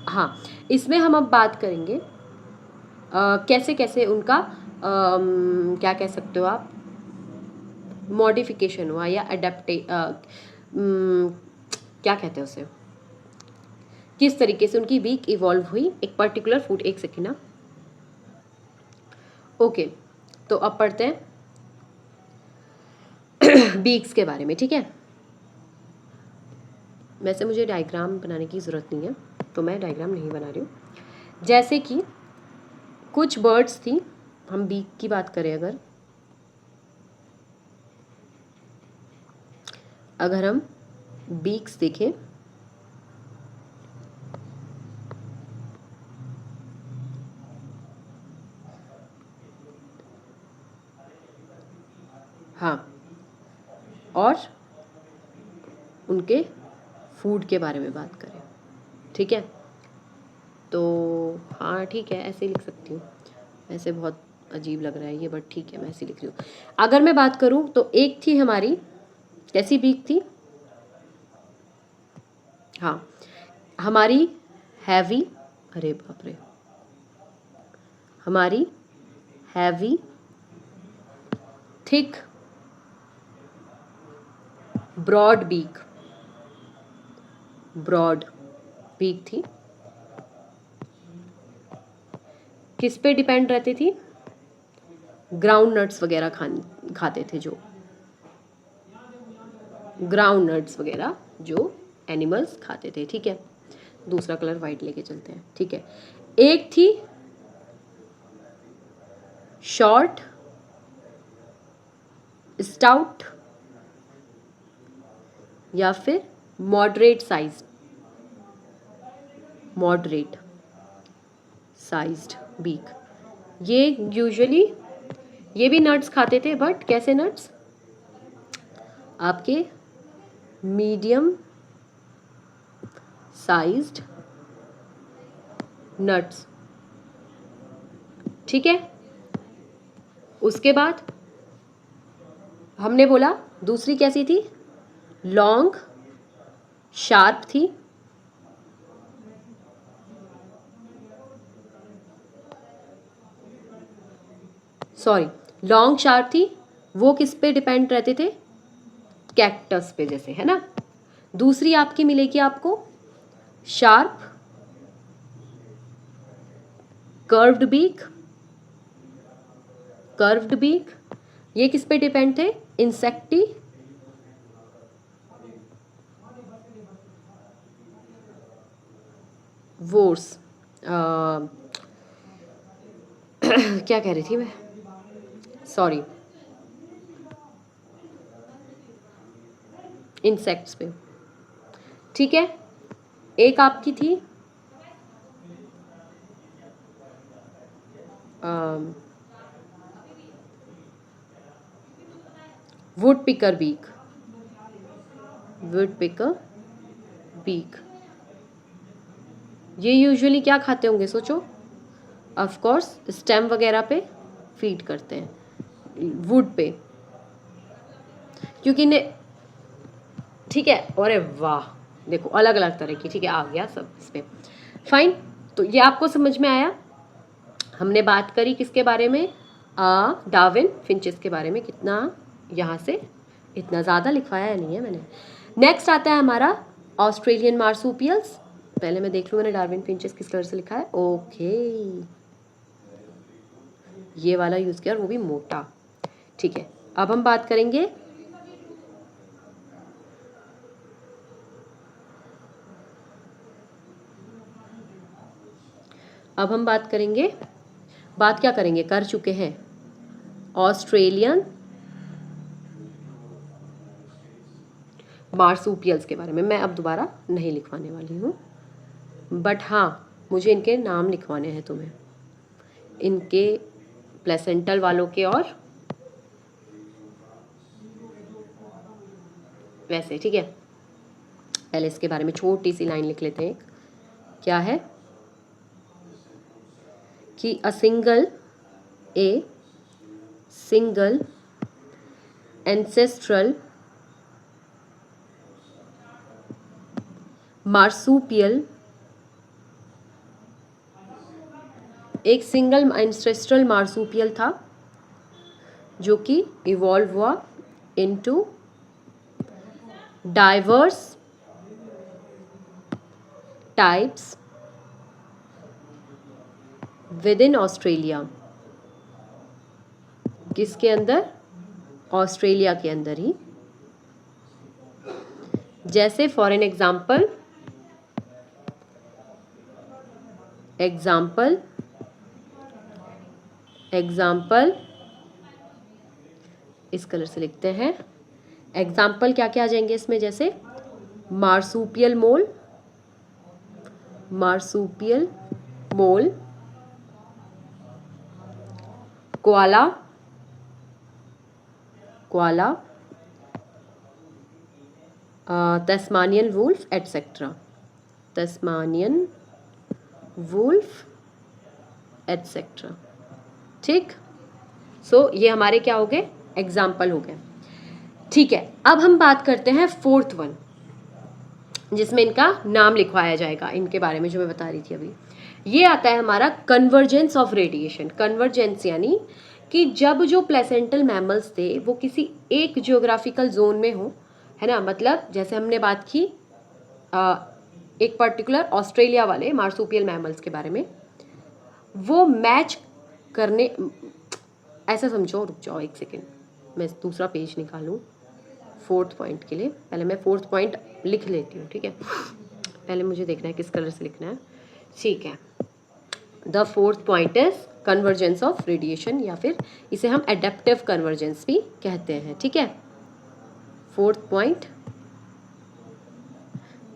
हाँ इसमें हम अब बात करेंगे कैसे कैसे उनका क्या कह सकते हो आप, मॉडिफिकेशन हुआ या क्या कहते हैं उसे, किस तरीके से उनकी बीक इवॉल्व हुई एक पर्टिकुलर फूड। एक सेकेंड ना, ओके, तो अब पढ़ते हैं बीक्स के बारे में, ठीक है। वैसे मुझे डायग्राम बनाने की ज़रूरत नहीं है, तो मैं डायग्राम नहीं बना रही हूँ। जैसे कि कुछ बर्ड्स थी, हम बीक की बात करें अगर हम बीक्स देखें, हाँ, और उनके फूड के बारे में बात करें, ठीक है। तो हाँ ठीक है, ऐसे ही लिख सकती हूँ, ऐसे बहुत अजीब लग रहा है ये, बट ठीक है मैं ऐसे लिख रही हूँ। अगर मैं बात करूँ तो एक थी हमारी, कैसी बीक थी, हाँ हमारी हैवी, अरे बाप रे, हमारी heavy, thick, broad beak, broad beak थी। किस पे डिपेंड रहती थी, ग्राउंड नट्स वगैरह खाते थे, जो ग्राउंड नट्स वगैरह जो एनिमल्स खाते थे, ठीक है। दूसरा कलर वाइट लेके चलते हैं, ठीक है। एक थी शॉर्ट, स्टाउट या फिर moderate size, moderate sized beak. ये यूजुअली ये भी नट्स खाते थे, बट कैसे नट्स, आपके मीडियम साइज्ड नट्स, ठीक है। उसके बाद हमने बोला दूसरी कैसी थी, लॉन्ग शार्प थी, सॉरी लॉन्ग शार्प थी, वो किस पे डिपेंड रहते थे, कैक्टस पे जैसे, है ना। दूसरी आपकी मिलेगी आपको sharp curved beak, curved beak, ये किस पे डिपेंड थे, इंसेक्टी वोर्स, क्या कह रही थी मैं, सॉरी, इंसेक्ट्स पे, ठीक है। एक आपकी थी woodpecker beak, woodpecker beak, ये यूजुअली क्या खाते होंगे सोचो, ऑफ कोर्स स्टेम वगैरह पे फीड करते हैं, वुड पे, क्योंकि ने, ठीक है। अरे वाह, देखो अलग अलग तरह की, ठीक है, आ गया सब इसमें, फाइन। तो ये आपको समझ में आया। हमने बात करी किसके बारे में, डार्विन फिंचेस के बारे में। कितना यहाँ से इतना ज़्यादा लिखवाया नहीं है मैंने। नेक्स्ट आता है हमारा ऑस्ट्रेलियन मार्सूपियल्स। पहले मैं देख लूँ मैंने डार्विन फिंचेस किस कलर से लिखा है। ओके, ये वाला यूज़ किया और वो भी मोटा, ठीक है। अब हम बात करेंगे बात क्या करेंगे, कर चुके हैं, ऑस्ट्रेलियन मार्सूपियल्स के बारे में। मैं अब दोबारा नहीं लिखवाने वाली हूँ, बट हाँ मुझे इनके नाम लिखवाने हैं तुम्हें, इनके प्लेसेंटल वालों के और वैसे, ठीक है। पहले इसके बारे में छोटी सी लाइन लिख लेते हैं। क्या है कि a single ancestral marsupial, एक सिंगल एंसेस्ट्रल मार्सूपियल था जो कि इवॉल्व हुआ into diverse types with in Australia. किसके अंदर, ऑस्ट्रेलिया के अंदर ही। जैसे फॉर एन एग्जाम्पल इस कलर से लिखते हैं। एग्जाम्पल क्या क्या आ जाएंगे इसमें, जैसे मार्सूपियल मोल, कोआला, तस्मानियन वुल्फ एटसेट्रा, ठीक। सो ये हमारे क्या हो गए, एग्जाम्पल हो गए। ठीक है, अब हम बात करते हैं फोर्थ वन, जिसमें इनका नाम लिखवाया जाएगा, इनके बारे में जो मैं बता रही थी अभी। ये आता है हमारा कन्वर्जेंस ऑफ रेडिएशन। कन्वर्जेंस यानी कि जब जो प्लेसेंटल मैमल्स थे वो किसी एक जियोग्राफिकल जोन में हो, है ना, मतलब जैसे हमने बात की एक पर्टिकुलर ऑस्ट्रेलिया वाले मार्सूपियल मैमल्स के बारे में, वो मैच करने, ऐसा समझो, रुक जाओ एक सेकेंड, मैं दूसरा पेज निकालूं फोर्थ पॉइंट के लिए। पहले मैं फोर्थ पॉइंट लिख लेती हूँ, ठीक है, पहले मुझे देखना है किस कलर से लिखना है। ठीक है, the fourth point is convergence of radiation, या फिर इसे हम एडेप्टिव कन्वर्जेंस भी कहते हैं। ठीक है, fourth point,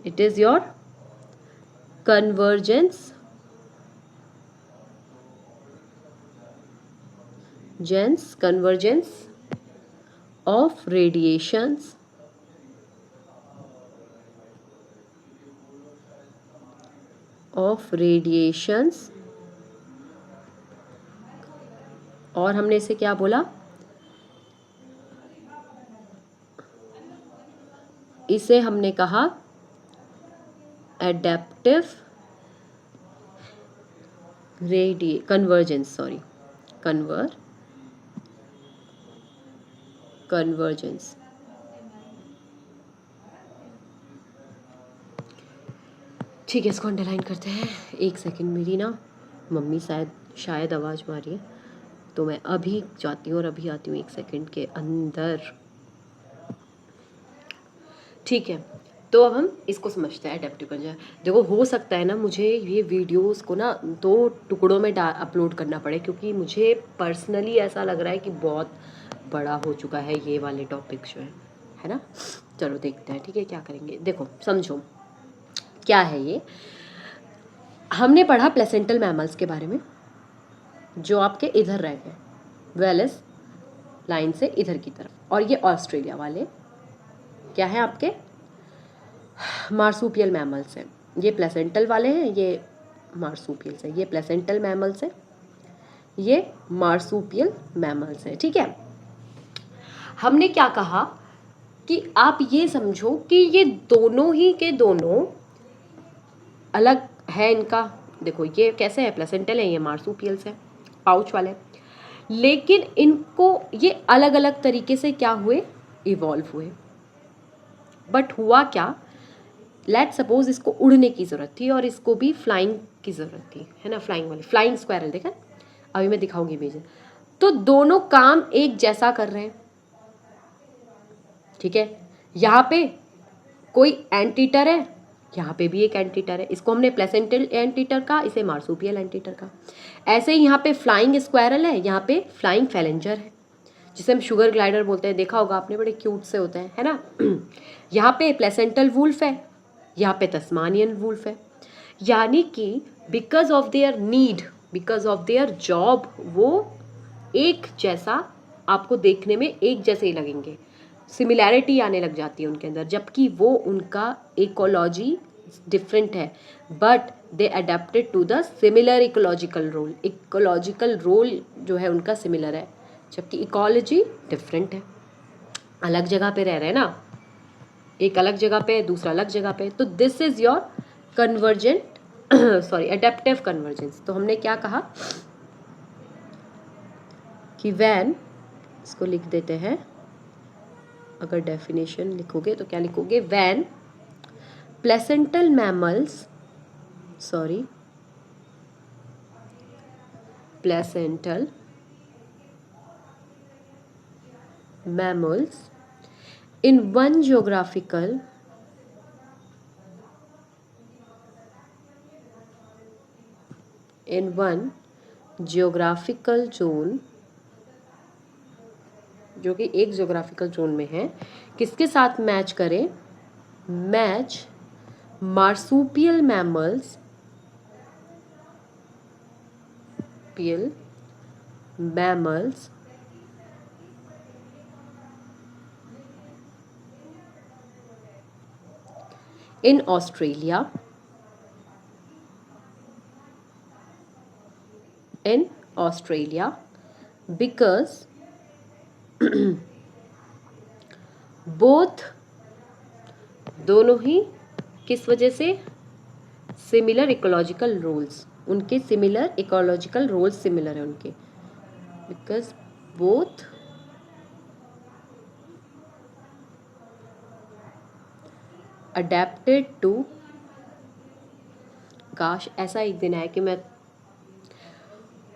it is your convergence of radiations और हमने इसे क्या बोला, इसे हमने कहा एडेप्टिव कन्वर्जेंस, सॉरी, कन्वर्जेंस। ठीक है, इसको अंडरलाइन करते हैं। एक सेकंड, मेरी ना मम्मी शायद आवाज़ मारी है, तो मैं अभी जाती हूँ और अभी आती हूँ 1 सेकंड के अंदर। ठीक है, तो अब हम इसको समझते हैं एडेप्टिव कन्वर्जेंस। देखो, हो सकता है ना मुझे ये वीडियोस को ना 2 टुकड़ों में अपलोड करना पड़े, क्योंकि मुझे पर्सनली ऐसा लग रहा है कि बहुत बड़ा हो चुका है ये वाले टॉपिक जो है ना। चलो देखते हैं, ठीक है, क्या करेंगे। देखो समझो क्या है ये। हमने पढ़ा प्लेसेंटल मैमल्स के बारे में, जो आपके इधर रह गए, वेलिस लाइन से इधर की तरफ, और ये ऑस्ट्रेलिया वाले क्या है आपके, मार्सूपियल मैमल्स हैं। ये प्लेसेंटल वाले हैं, ये मार्सूपियल्स हैं। ये प्लेसेंटल मैमल्स हैं, ये मार्सूपियल मैमल्स हैं। ठीक है, हमने क्या कहा कि आप ये समझो कि ये दोनों ही के दोनों अलग है इनका। देखो ये कैसे है, प्लेसेंटल है, ये मार्सूपियल्स है, पाउच वाले, लेकिन इनको ये अलग अलग तरीके से क्या हुए, इवॉल्व हुए। बट हुआ क्या, लेट सपोज इसको उड़ने की ज़रूरत थी और इसको भी फ्लाइंग की ज़रूरत थी, है ना, फ्लाइंग वाली, फ्लाइंग स्क्वायरल देखा, अभी मैं दिखाऊंगी इमेज। तो दोनों काम एक जैसा कर रहे हैं। ठीक है, यहाँ पे कोई एंटीटर है, यहाँ पे भी एक एंटीटर है, इसको हमने प्लेसेंटल एंटीटर का, इसे मार्सूपियल एंटीटर का। ऐसे ही यहाँ पे फ्लाइंग स्क्वायरल है, यहाँ पे फ्लाइंग फैलेंजर है, जिसे हम शुगर ग्लाइडर बोलते हैं, देखा होगा आपने, बड़े क्यूट से होते हैं, है ना। यहाँ पे प्लेसेंटल वुल्फ है, यहाँ पे तस्मानियन वुल्फ है। यानी कि because of their need, because of their job, वो एक जैसा आपको देखने में एक जैसे ही लगेंगे, सिमिलैरिटी आने लग जाती है उनके अंदर, जबकि वो उनका इकोलॉजी डिफरेंट है, but they adapted to the similar ecological role. Ecological role जो है उनका सिमिलर है, जबकि इकोलॉजी डिफरेंट है, अलग जगह पे रह रहे हैं ना, एक अलग जगह पे, दूसरा अलग जगह पे। तो this is your convergent sorry adaptive convergence. तो हमने क्या कहा कि व्हेन, इसको लिख देते हैं, अगर डेफिनेशन लिखोगे तो क्या लिखोगे, when placental mammals, sorry placental mammals in one geographical zone, जो कि एक जियोग्राफिकल जोन में है, किसके साथ मैच करें, match marsupial mammals, in Australia, because both, दोनों ही किस वजह से, सिमिलर इकोलॉजिकल रोल्स, उनके सिमिलर इकोलॉजिकल रोल्स सिमिलर है उनके, बिकॉज बोथ अडेप्टेड टू, काश ऐसा एक दिन आए कि मैं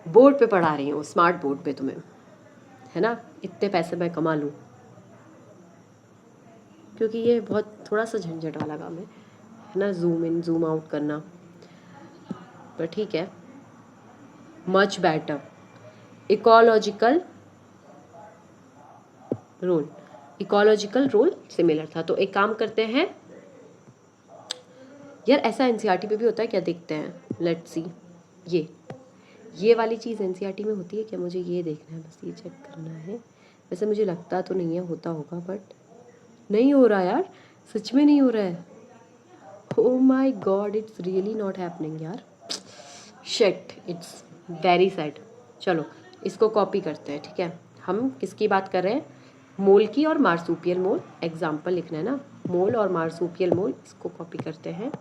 बोर्ड पे पढ़ा रही हूँ, स्मार्ट बोर्ड पे तुम्हें, है ना, इतने पैसे मैं कमा लूँ, क्योंकि ये बहुत थोड़ा सा झंझट वाला काम है ना, जूम इन जूम आउट करना, पर ठीक है, much better. Ecological role, ecological role similar था। तो एक काम करते हैं यार, ऐसा एनसीईआरटी पे भी होता है क्या, देखते हैं, लेट्स सी। ये वाली चीज़ एनसीईआरटी में होती है क्या, मुझे ये देखना है, बस ये चेक करना है। वैसे मुझे लगता तो नहीं है होता होगा, बट नहीं हो रहा यार, सच में नहीं हो रहा है। Oh my God, it's really not happening यार, शिट, इट्स वेरी सैड। चलो इसको कॉपी करते हैं, ठीक है। हम किसकी बात कर रहे हैं, मोल की और मार्सूपियल मोल, एग्जाम्पल लिखना है ना, मोल और मार्सूपियल मोल, इसको कॉपी करते हैं।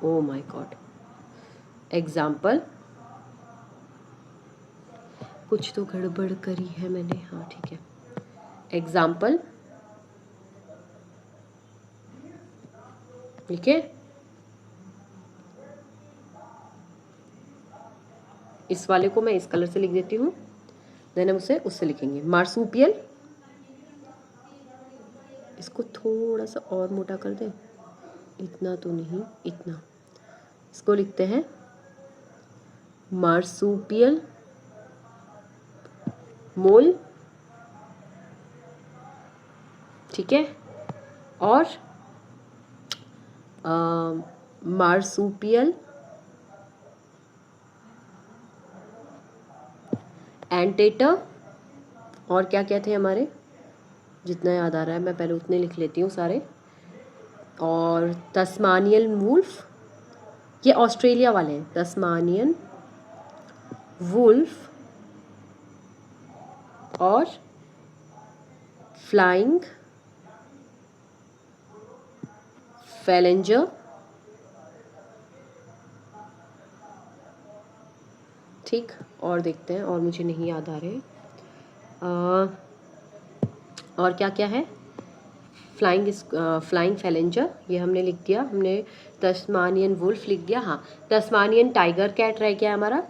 ओ माय गॉड, एग्जाम्पल, कुछ तो गड़बड़ करी है मैंने, हाँ ठीक है। एग्जाम्पल लिखे, इस वाले को मैं इस कलर से लिख देती हूँ, देन हम उसे उससे लिखेंगे। मार्सूपियल, इसको थोड़ा सा और मोटा कर दे, इतना तो नहीं, इतना, इसको लिखते हैं मार्सूपियल मोल, ठीक है। और मार्सूपियल एंटेटर, और क्या क्या थे हमारे, जितना याद आ रहा है मैं पहले उतने लिख लेती हूँ सारे। और तस्मानियन वुल्फ, ये ऑस्ट्रेलिया वाले हैं, तस्मानियन वुल्फ और फ्लाइंग फैलेंजर, ठीक। और देखते हैं, और मुझे नहीं याद आ रहे, और क्या क्या है, फ्लाइंग फैलेंजर ये हमने लिख दिया, हमने तस्मानियन वुल्फ लिख दिया, हाँ। तस्मानियन टाइगर कैट रह गया हमारा,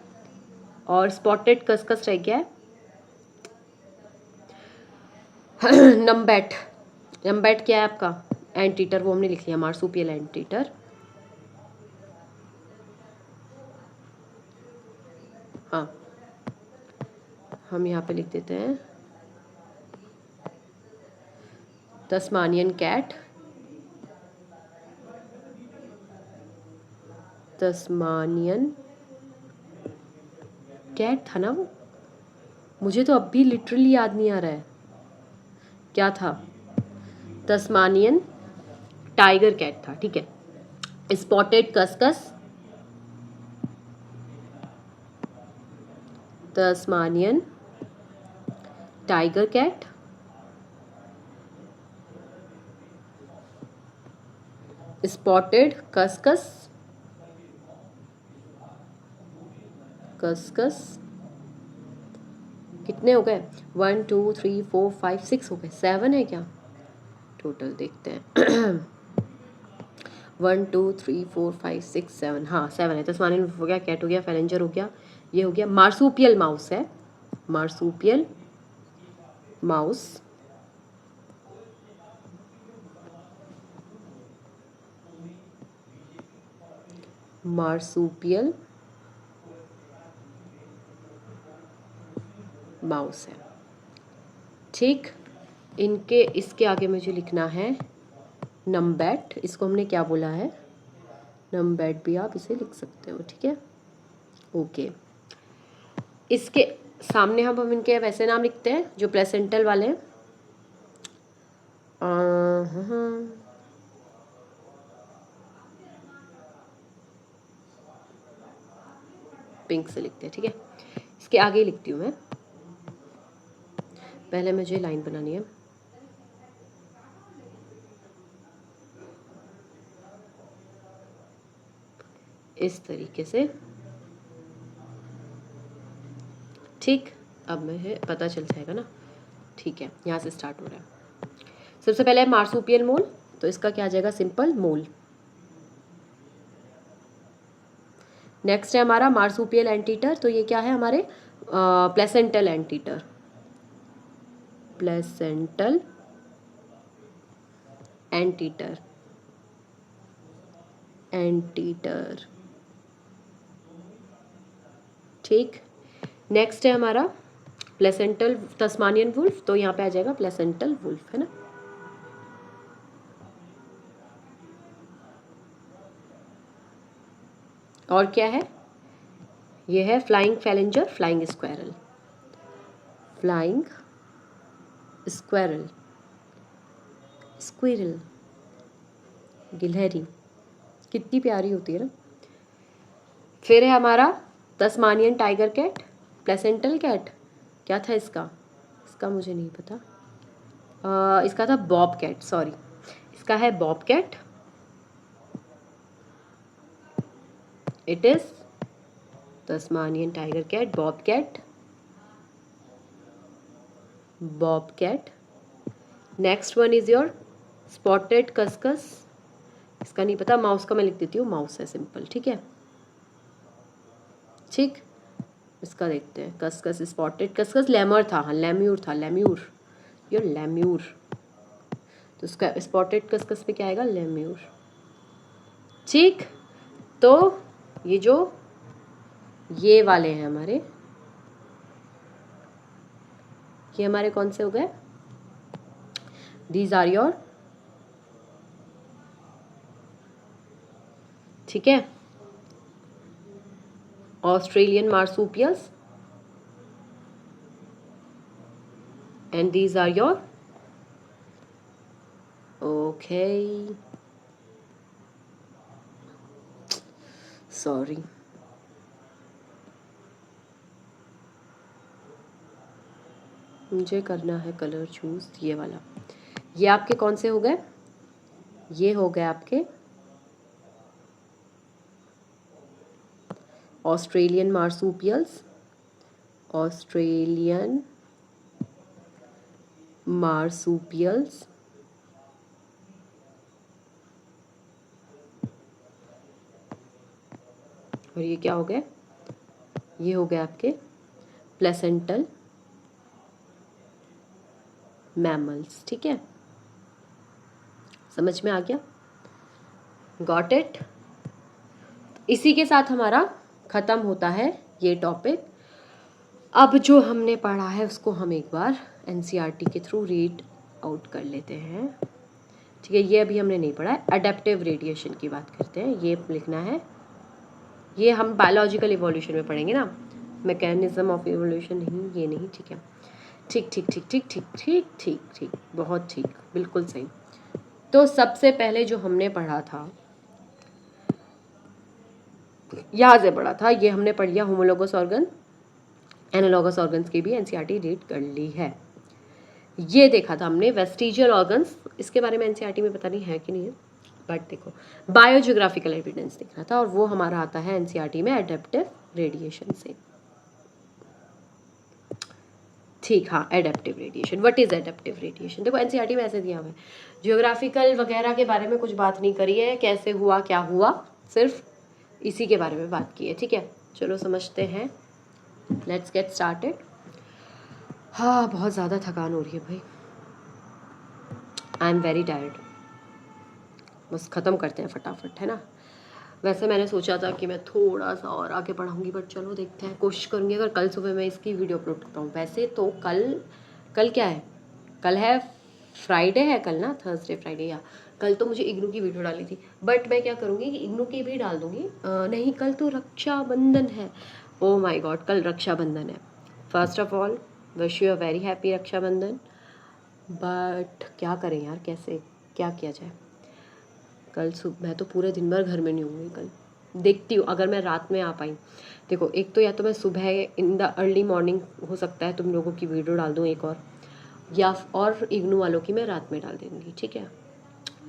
और स्पॉटेड कस्कस रह गया है। नम्बैट, नम्बैट क्या है आपका, एंटीटर, वो हमने लिख लिया, मार्सूपियल एंटीटर, हाँ। हम यहाँ पे लिख देते हैं तस्मानियन कैट, तस्मानियन कैट था ना वो, मुझे तो अब भी लिटरली याद नहीं आ रहा है क्या था। तस्मानियन टाइगर कैट था, ठीक है। Spotted cuscus, Tasmanian tiger cat, spotted cuscus, cuscus कितने हो गए, 1 2 3 4 5 6 हो गए, 7 है क्या टोटल, देखते हैं। 1 2 3 4 5 6 7, हाँ 7 है। तस्मानियन हो गया, कैट हो गया, फैलेंजर हो गया, ये हो गया। मार्सूपियल माउस है, मार्सूपियल माउस, मार्सूपियल माउस है, ठीक। इनके इसके आगे मुझे लिखना है नम्बैट, इसको हमने क्या बोला है, नम्बैट भी आप इसे लिख सकते हो, ठीक है, ओके। इसके सामने हम इनके वैसे नाम लिखते हैं जो प्लेसेंटल वाले हैं, पिंक से लिखते हैं, ठीक है। इसके आगे लिखती हूँ मैं, पहले मुझे लाइन बनानी है। इस तरीके से, ठीक। अब मुझे पता चल जाएगा ना, ठीक है। यहाँ से स्टार्ट हो रहा है। सबसे पहले है मार्सुपियल मोल, तो इसका क्या आ जाएगा, सिंपल मोल। नेक्स्ट है हमारा मार्सुपियल एंटीटर, तो ये क्या है हमारे placental anteater, placental anteater, anteater, ठीक। नेक्स्ट है हमारा प्लेसेंटल तस्मानियन वुल्फ, तो यहाँ पे आ जाएगा प्लेसेंटल वुल्फ, है ना। और क्या है, ये है flying phalanger, flying squirrel, flying squirrel, squirrel, गिलहरी, कितनी प्यारी होती है ना। फिर है हमारा Tasmanian tiger cat, placental cat, क्या था इसका, इसका मुझे नहीं पता, इसका था बॉब कैट, सॉरी, इसका है bobcat, it is Tasmanian tiger cat, bobcat, bobcat. Next one is your spotted cuscus, इसका नहीं पता, माउस का मैं लिख देती हूँ, माउस है सिंपल, ठीक है, ठीक। इसका देखते हैं, कस्कस स्पॉटेड कस्कस, लेमर था, हाँ लेम्यूर था, लेम्यूर, योर लेम्यूर, तो इसका स्पॉटेड कस्कस पे क्या आएगा, लेम्यूर, ठीक। तो ये जो ये वाले हैं हमारे, ये हमारे कौन से हो गए, दीज आर योर, ठीक है, Australian marsupials, and these are your, okay, sorry, मुझे करना है कलर चूज, ये वाला। ये आपके कौन से हो गए, ये हो गए आपके ऑस्ट्रेलियन मार्सुपियल्स, ऑस्ट्रेलियन मार्सुपियल्स, और ये क्या हो गए, ये हो गए आपके प्लेसेंटल मैमल्स, ठीक है, समझ में आ गया, गॉट इट। इसी के साथ हमारा ख़त्म होता है ये टॉपिक। अब जो हमने पढ़ा है उसको हम एक बार एनसीईआरटी के थ्रू रीड आउट कर लेते हैं, ठीक है। ये अभी हमने नहीं पढ़ा है, अडेप्टिव रेडिएशन की बात करते हैं, ये लिखना है, ये हम बायोलॉजिकल इवोल्यूशन में पढ़ेंगे ना, मैकेनिज्म ऑफ इवोल्यूशन नहीं, ये नहीं, ठीक है, ठीक ठीक ठीक ठीक ठीक ठीक ठीक ठीक, बहुत ठीक, बिल्कुल सही। तो सबसे पहले जो हमने पढ़ा था, यहाँ से पढ़ा था, ये हमने पढ़ लिया होमोलोगस ऑर्गन, एनालॉगस ऑर्गन्स की भी एनसीईआरटी रीड कर ली है। ये देखा था हमने वेस्टिजियल ऑर्गन्स, इसके बारे में एनसीईआरटी में पता नहीं है कि नहीं है, बट देखो बायोजियोग्राफिकल एविडेंस देखना था, और वो हमारा आता है एनसीईआरटी में एडेप्टिव रेडिएशन से, ठीक, हाँ, adaptive radiation, what is adaptive radiation, देखो एनसीईआरटी में ऐसे दिया हुआ है, जियोग्राफिकल वगैरह के बारे में कुछ बात नहीं करी है, कैसे हुआ क्या हुआ, सिर्फ इसी के बारे में बात की है, ठीक है। चलो समझते हैं, लेट्स गेट स्टार्टेड। हाँ, बहुत ज़्यादा थकान हो रही है भाई, आई एम वेरी टायर्ड, बस ख़त्म करते हैं फटाफट, है ना। वैसे मैंने सोचा था कि मैं थोड़ा सा और आगे पढ़ाऊँगी, बट चलो देखते हैं, कोशिश करूँगी अगर कल सुबह मैं इसकी वीडियो अपलोड कर पाऊँ। वैसे तो कल क्या है, कल है फ्राइडे है कल ना, थर्सडे फ्राइडे, या कल तो मुझे इग्नू की वीडियो डाली थी, बट मैं क्या करूँगी कि इग्नू की भी डाल दूँगी, नहीं कल तो रक्षाबंधन है, ओ माय गॉड, कल रक्षाबंधन है। First of all wish you a very happy Rakshabandhan, but क्या करें यार, कैसे क्या किया जाए, कल सुबह मैं तो पूरे दिन भर घर में नहीं होंगी कल, देखती हूँ अगर मैं रात में आ पाई। देखो एक तो या तो मैं सुबह इन द अर्ली मॉर्निंग हो सकता है तुम लोगों की वीडियो डाल दूँ एक और इग्नू वालों की मैं रात में डाल दूँगी, ठीक है,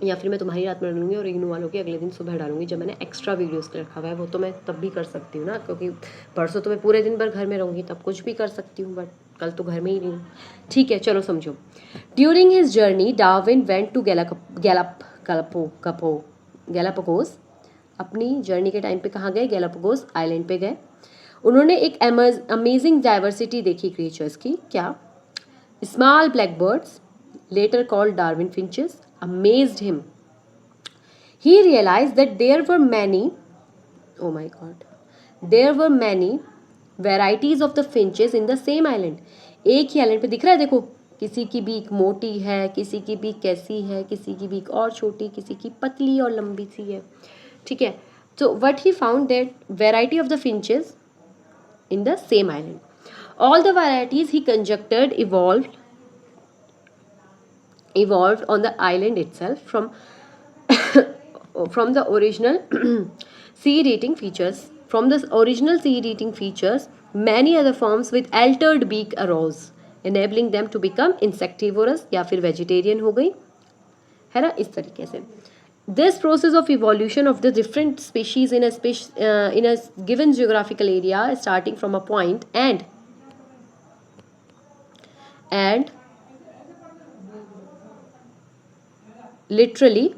या फिर मैं तुम्हारी रात में डालूंगी और इग्नू वालों की अगले दिन सुबह डालूंगी जब मैंने एक्स्ट्रा वीडियोस के रखा हुआ है। वो तो मैं तब भी कर सकती हूँ ना, क्योंकि परसों तो मैं पूरे दिन भर घर में रहूँगी, तब कुछ भी कर सकती हूँ, बट कल तो घर में ही नहीं हूँ। ठीक है चलो समझो। During his journey Darwin went to Galapagos. अपनी जर्नी के टाइम पे कहाँ गए? गैलापागोस आइलैंड पे गए। उन्होंने एक अमेजिंग डाइवर्सिटी देखी क्रिएचर्स की। क्या? Small black birds, later called Darwin finches, amazed him. He realized that there were many varieties of the finches in the same island. एक ही आइलैंड पे दिख रहा है, देखो किसी की बीक मोटी है, किसी की बीक कैसी है, किसी की बीक और छोटी, किसी की पतली और लंबी सी है, ठीक है। तो what he found that variety of the finches in the same island. All the varieties he conjectured evolved on the island itself from the original seed-eating features. From the original seed-eating features, many other forms with altered beak arose, enabling them to become insectivorous या फिर vegetarian हो गई, है ना, इस तरीके से. This process of evolution of the different species in a given geographical area, starting from a point and literally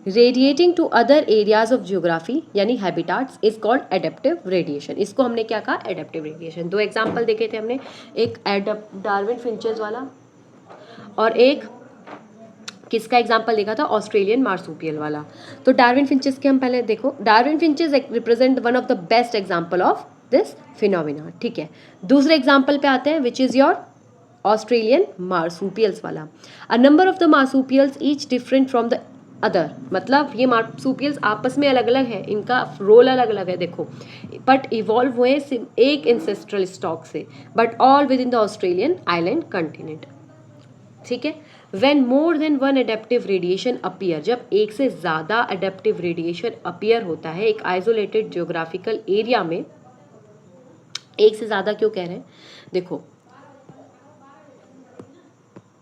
radiating to other areas of geography यानी habitats is called adaptive radiation. इसको हमने क्या कहा? adaptive radiation. दो example देखे थे हमने, एक डार्विन फिंचेस वाला और एक किसका एग्जाम्पल देखा था? ऑस्ट्रेलियन मार्सूपियल वाला. तो डार्विन फिंचेस के हम पहले देखो. Darwin finches represent one of the best example of this phenomena, ठीक है. दूसरे एग्जाम्पल पे आते हैं, which is your Australian marsupials वाला. A number of the marsupials each different from the other. मतलब ये मार्सूपियल्स आपस में अलग अलग है, इनका रोल अलग अलग है, देखो, बट इवॉल्व हुए एक इंसेस्ट्रल स्टॉक से, but all with in the Australian island continent, ठीक है. When more than one adaptive radiation appear, जब एक से ज़्यादा adaptive radiation appear होता है एक isolated geographical area में, एक से ज़्यादा क्यों कह रहे हैं? देखो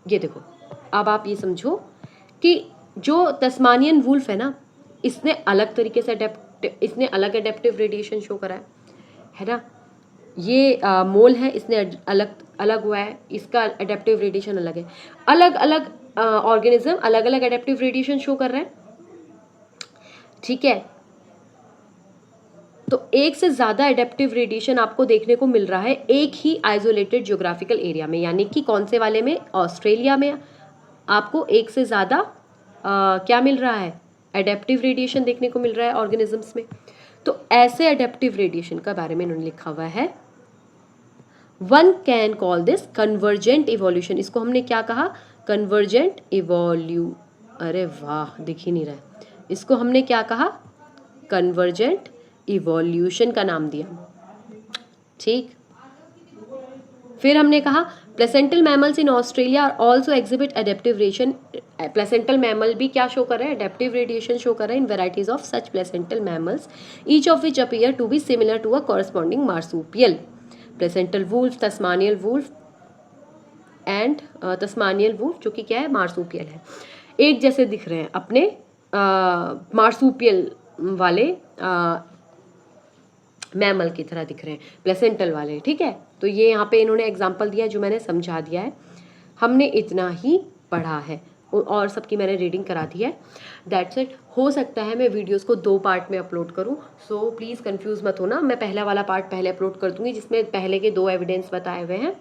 ये देखो, अब आप ये समझो कि जो तस्मानियन वुल्फ है ना, इसने अलग तरीके से इसने अलग एडेप्टिव रेडिएशन शो करा है ना. ये मोल है, इसने अलग हुआ है, इसका एडेप्टिव रेडिएशन अलग है. अलग अलग ऑर्गेनिज्म अलग अलग एडेप्टिव रेडिएशन शो कर रहे हैं, ठीक है. तो एक से ज़्यादा एडेप्टिव रेडिएशन आपको देखने को मिल रहा है एक ही आइसोलेटेड ज्योग्राफिकल एरिया में, यानी कि कौन से वाले में? ऑस्ट्रेलिया में आपको एक से ज़्यादा क्या मिल रहा है? एडेप्टिव रेडिएशन देखने को मिल रहा है ऑर्गेनिजम्स में. तो ऐसे एडेप्टिव रेडिएशन के बारे में उन्होंने लिखा हुआ है, one can call this convergent evolution. इसको हमने क्या कहा? कन्वर्जेंट अरे वाह, दिख ही नहीं रहा है. इसको हमने क्या कहा? कन्वर्जेंट इवोल्यूशन का नाम दिया, ठीक. फिर हमने कहा placental mammals in Australia also exhibit adaptive radiation. Placental mammal भी क्या शो कर रहे हैं? एडेप्टिव रेडिएशन शो कर रहे हैं in varieties of such placental mammals, each of which appear to be similar to a corresponding marsupial. Placental wolf, Tasmanian wolf and Tasmanian wolf जो कि क्या है? मार्सूपियल है. एक जैसे दिख रहे हैं अपने मार्सूपियल वाले मैमल की तरह दिख रहे हैं, प्लेसेंटल वाले, ठीक है. तो ये यहाँ पे इन्होंने एग्जाम्पल दिया जो मैंने समझा दिया है. हमने इतना ही पढ़ा है और सबकी मैंने रीडिंग करा दी है. That's it. हो सकता है मैं वीडियोस को 2 पार्ट में अपलोड करूं, सो प्लीज़ कंफ्यूज मत होना. मैं पहला वाला पार्ट पहले अपलोड कर दूंगी जिसमें पहले के 2 एविडेंस बताए हुए हैं,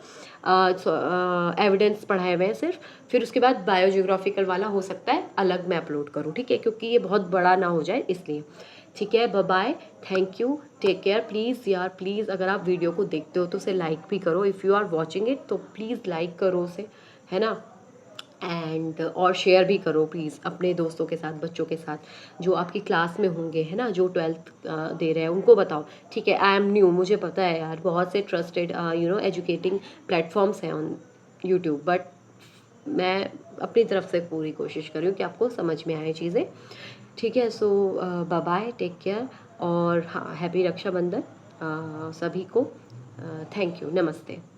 एविडेंस पढ़ाए हुए हैं सिर्फ. फिर उसके बाद बायोजियोग्राफिकल वाला हो सकता है अलग मैं अपलोड करूँ, ठीक है, क्योंकि ये बहुत बड़ा ना हो जाए इसलिए. ठीक है, bye bye, thank you, take care. Please यार प्लीज़, अगर आप वीडियो को देखते हो तो उसे लाइक भी करो. If you are watching it तो प्लीज़ लाइक करो उसे, है ना. एंड और शेयर भी करो प्लीज़ अपने दोस्तों के साथ, बच्चों के साथ जो आपकी क्लास में होंगे, है ना, जो 12th दे रहे हैं उनको बताओ, ठीक है. आई एम न्यू, मुझे पता है यार, बहुत से ट्रस्टेड एजुकेटिंग प्लेटफॉर्म्स हैं ऑन यूट्यूब, बट मैं अपनी तरफ से पूरी कोशिश कर रही हूँ कि आपको समझ में आए चीज़ें, ठीक है. सो बाय बाय, टेक केयर. और हाँ, हैप्पी रक्षाबंधन सभी को। थैंक यू, नमस्ते।